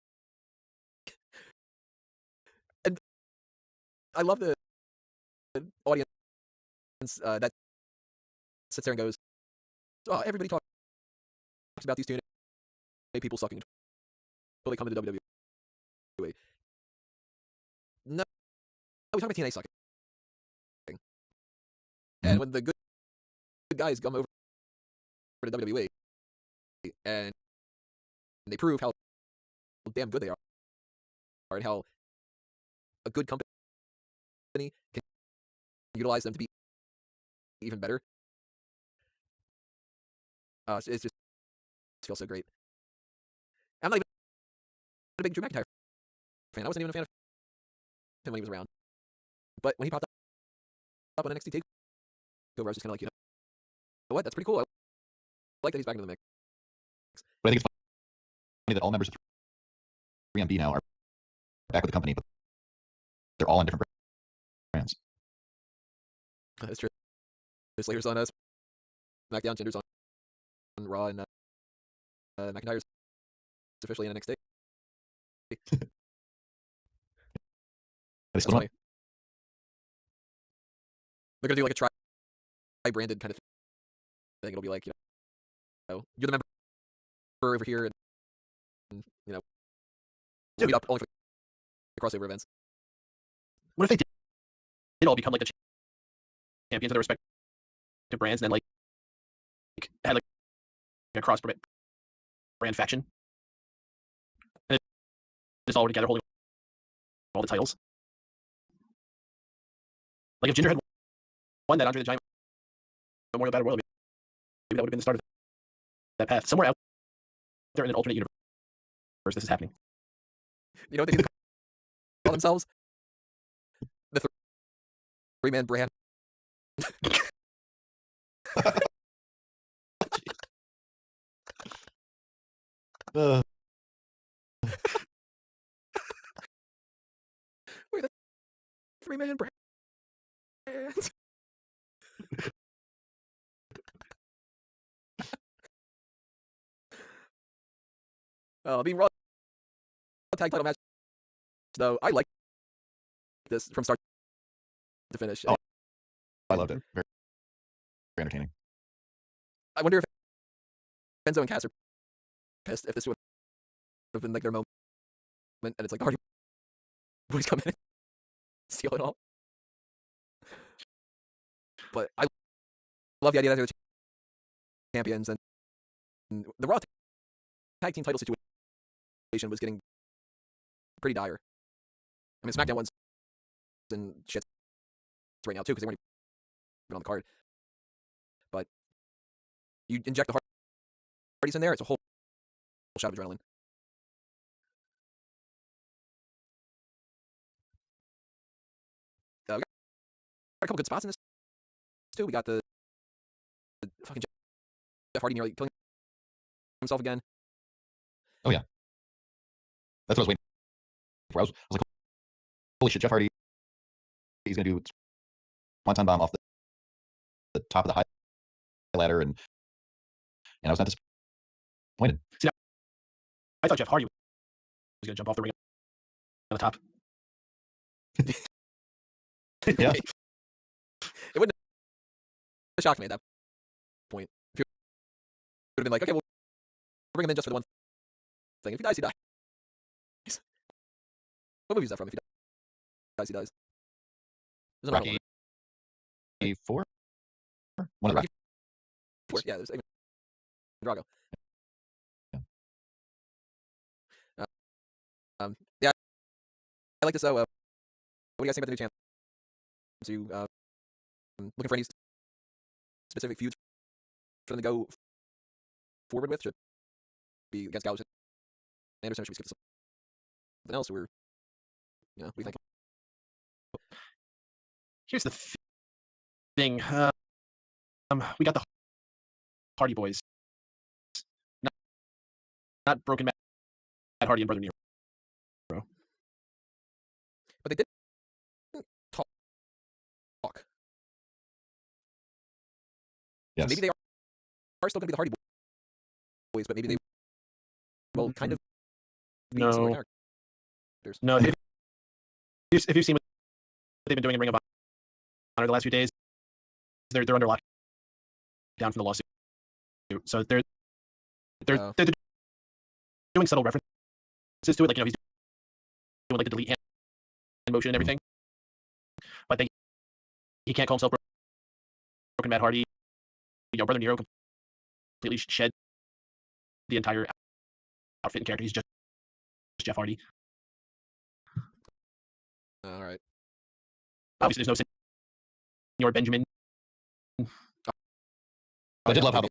[SPEAKER 2] and I love the audience that sits there and goes, "Oh, everybody talks about these two people sucking until they come into WWE." No, we're talking about TNA sucking. And when the good guys come over to WWE and they prove how damn good they are and how a good company can utilize them to be even better, it just feels so great. I'm not even a big Drew McIntyre fan. I wasn't even a fan of him when he was around. But when he popped up on NXT TakeOver, I was just kind of like, you know what? That's pretty cool. I like that he's back into the mix.
[SPEAKER 1] But I think it's funny that all members of 3MB now are back with the company, but they're all on different brands.
[SPEAKER 2] That's true. There's Slayer's on SmackDown, Jinder's on Raw, and McIntyre's officially in NXT. That's funny. They're gonna do like a tri-branded kind of thing. It'll be like, you know, you're the member over here, and you know, meet up only for the crossover events.
[SPEAKER 3] What if they did all become like the champions of their respective brands, and then like had like a cross brand faction, and it's all together holding all the titles? Like if Jinder had won that Andre the Giant Memorial Battle Royal, maybe that would have been the start of that path. Somewhere out there in an alternate universe, this is happening.
[SPEAKER 2] You know what they can call themselves? The three-man brand. We're the three-man brand. Being Raw tag title match, though, I like this from start to finish.
[SPEAKER 1] Oh, I loved it. Very, very entertaining.
[SPEAKER 2] I wonder if Enzo and Cass are pissed if this would have been like their moment, and it's like the Hardy Boys come in and steal it all. But I love the idea that they're the champions, and the Raw tag team title situation was getting pretty dire. I mean, SmackDown one's in shit right now too because they weren't even on the card. But you inject the Hardys in there, it's a whole shot of adrenaline. We got a couple good spots in this too. We got the fucking Jeff Hardy nearly killing himself again.
[SPEAKER 1] Oh yeah, that's what I was waiting for. I was like, holy shit, Jeff Hardy, he's gonna do Swanton Bomb off the top of the high ladder, and I was not disappointed.
[SPEAKER 3] See, I thought Jeff Hardy was going to jump off the ring on the top.
[SPEAKER 1] Yeah.
[SPEAKER 2] It wouldn't have shocked me at that point. If you would have been like, okay, we'll bring him in just for the one thing. If he dies, he dies. What movie is that from? If he dies, he dies. There's another
[SPEAKER 1] Rocky
[SPEAKER 2] one.
[SPEAKER 1] 4? One of the
[SPEAKER 2] Rocky 4. Yeah, there's Drago. Yeah, I like this. What do you guys think about the new champ? To looking for any specific feuds for them to go forward with? Should it be against Gallows and Anderson? Or should we skip to something else? Or what do you think?
[SPEAKER 3] Here's the thing. We got the Hardy Boys. Not Broken Matt Hardy and Brother Nero.
[SPEAKER 2] But they did talk.
[SPEAKER 1] Yes.
[SPEAKER 2] So maybe they are still going to be the Hardy Boys, but maybe they will kind of be similar characters.
[SPEAKER 3] No, if you've seen what they've been doing in Ring of Honor the last few days, they're under lockdown from the lawsuit. So they're doing subtle references to it, like he's doing like the delete hand motion and everything. But he can't call himself Broken Matt Hardy. Brother Nero completely shed the entire outfit and character. He's just Jeff Hardy.
[SPEAKER 2] All right.
[SPEAKER 3] Obviously, there's no Senor Benjamin.
[SPEAKER 1] I did love how the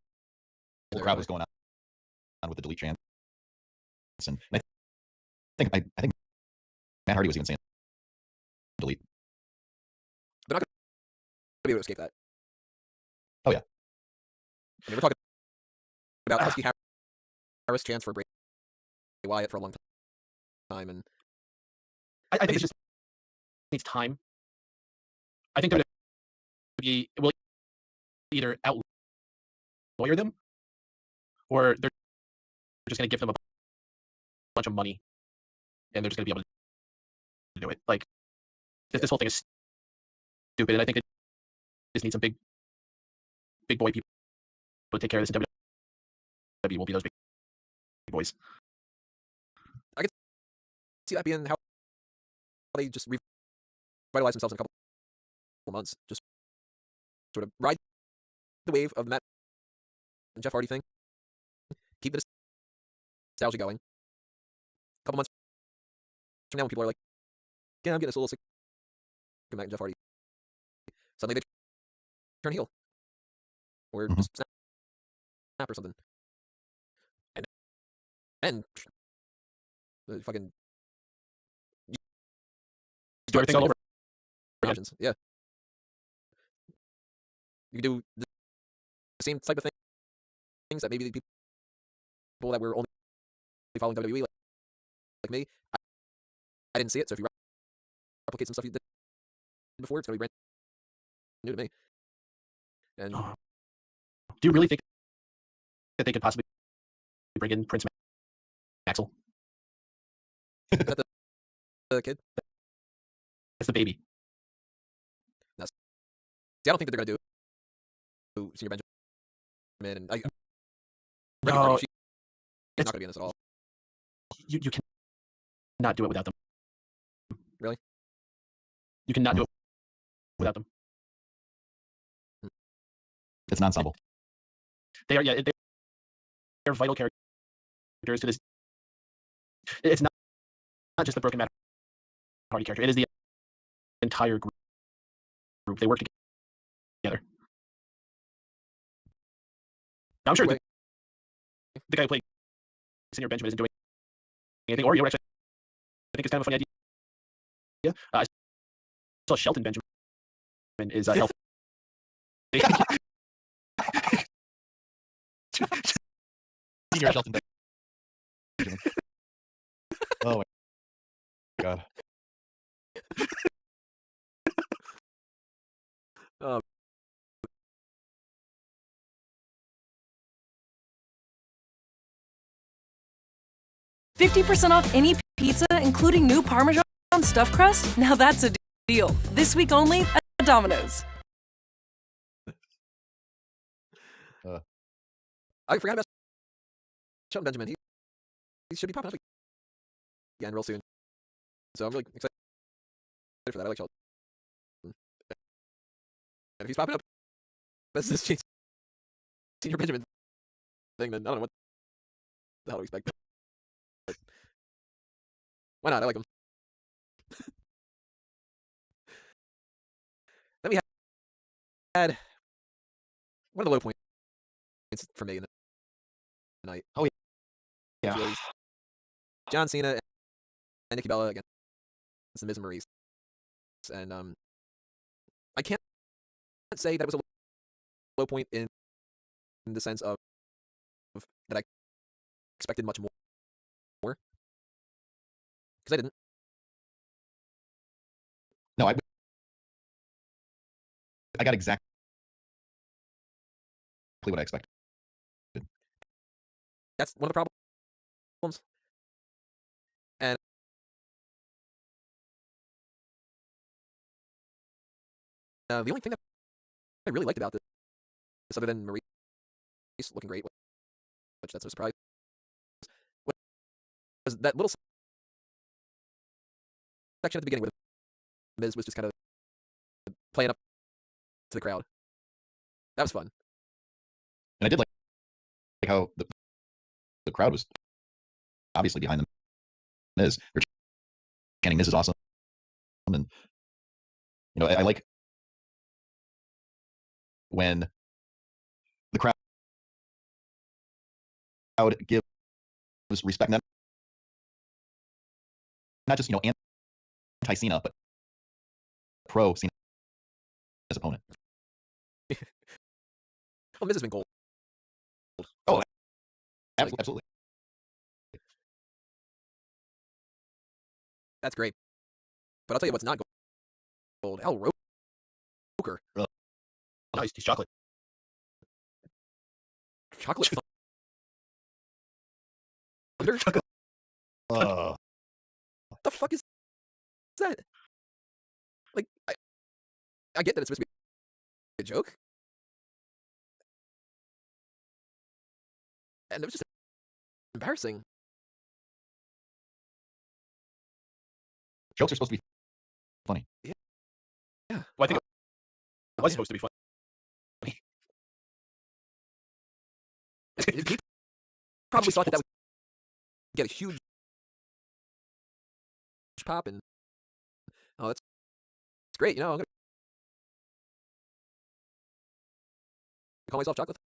[SPEAKER 1] whole crowd was going on with the delete chants, and I think Matt Hardy was even saying delete.
[SPEAKER 2] They're not going to be able to escape that.
[SPEAKER 1] Oh yeah.
[SPEAKER 2] I mean, we're talking about Husky Harris chance for Bray Wyatt for a long time, and
[SPEAKER 3] I think it just needs time. I think WWE will either out-lawyer them, or they're just going to give them a bunch of money, and they're just going to be able to do it. Like, this whole thing is stupid, and I think they just need some big boy people to take care of this, and WWE won't be those big boys.
[SPEAKER 2] I could see that being how they just revitalize themselves in a couple of months. Just sort of ride the wave of the Matt and Jeff Hardy thing. Keep the nostalgia going. A couple months from now, when people are like, yeah, I'm getting a little sick of Matt and Jeff Hardy. Suddenly they turn heel. Or just snap or something. And then the fucking
[SPEAKER 3] Do everything all over.
[SPEAKER 2] options. Yeah. You can do the same type of things that maybe the people that were only following WWE like me, I didn't see it. So if you replicate some stuff you did before, it's going to be brand new to me. And
[SPEAKER 3] do you really think that they could possibly bring in Prince Maxwell?
[SPEAKER 2] is that the kid?
[SPEAKER 3] That's the baby.
[SPEAKER 2] No. See, I don't think that they're going to do Senior Benjamin. And
[SPEAKER 3] No,
[SPEAKER 2] she's not going to be in this at all.
[SPEAKER 3] You can not do it without them.
[SPEAKER 2] Really?
[SPEAKER 3] You cannot do it without them.
[SPEAKER 1] It's an ensemble.
[SPEAKER 3] They are, yeah, they're vital characters to this. It's not just the Broken Matt Hardy character. It is the entire group. They work together. Now, I'm sure the guy who played Senior Benjamin isn't doing anything, or actually, I think it's kind of a funny idea. I saw Shelton Benjamin is healthy.
[SPEAKER 1] Senior Shelton Benjamin. Oh my god.
[SPEAKER 2] Um,
[SPEAKER 12] 50% off any pizza, including new Parmesan stuffed crust? Now that's a deal. This week only at Domino's.
[SPEAKER 2] I forgot about Shelton Benjamin. He should be popping up again real soon. So I'm really excited for that. I like Shelton. And if he's popping up as this Senior Benjamin thing, then I don't know what the hell to expect. But why not? I like him. Then we had one of the low points for me in the night.
[SPEAKER 1] Oh
[SPEAKER 2] Which
[SPEAKER 1] yeah.
[SPEAKER 2] was John Cena and Nikki Bella against the Miz and Maurice. And I can't say that was a low point in the sense of that I expected much more. Because I didn't.
[SPEAKER 1] No, I got exactly what I expected.
[SPEAKER 2] That's one of the problems. And the only thing that I really liked about this, other than Maurice looking great, which that's no surprise, was that little section at the beginning where Miz was just kind of playing up to the crowd. That was fun.
[SPEAKER 1] And I did like how the crowd was obviously behind the Miz. They're chanting Miz is awesome. And I like when the crowd gives respect, not just anti-Cena, but pro Cena as opponent.
[SPEAKER 2] Oh, Miz has been gold.
[SPEAKER 1] Oh, absolutely.
[SPEAKER 2] That's great. But I'll tell you what's not gold. Al Roker.
[SPEAKER 3] Oh, nice. He's chocolate.
[SPEAKER 2] Chocolate Thunder?
[SPEAKER 1] Uh,
[SPEAKER 2] What the fuck is that? Like, I get that it's supposed to be a joke. And it was just embarrassing.
[SPEAKER 1] jokes are supposed to be funny.
[SPEAKER 2] Yeah.
[SPEAKER 3] Well, I think it was supposed to be fun.
[SPEAKER 2] He probably thought that would get a huge pop, and it's great. I'm gonna call myself Chocolate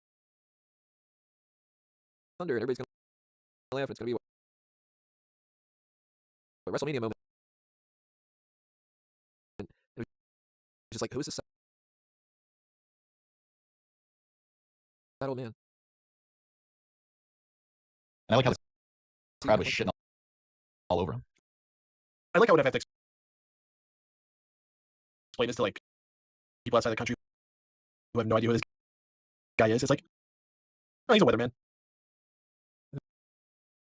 [SPEAKER 2] Thunder, and everybody's gonna laugh. And it's gonna be a WrestleMania moment. And it was just like, who is this that old man?
[SPEAKER 1] And I like how the crowd was shitting all over him.
[SPEAKER 3] I like how I would have to explain this to like people outside the country who have no idea who this guy is. It's like, oh, he's a weatherman.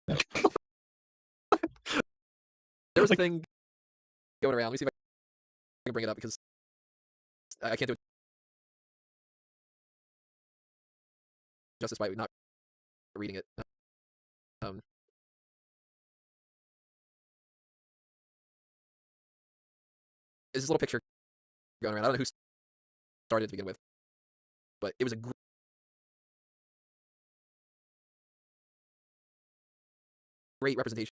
[SPEAKER 2] There was a thing going around. Let me see if I can bring it up because I can't do it justice by not reading it. There's this little picture going around. I don't know who started to begin with, but it was a great representation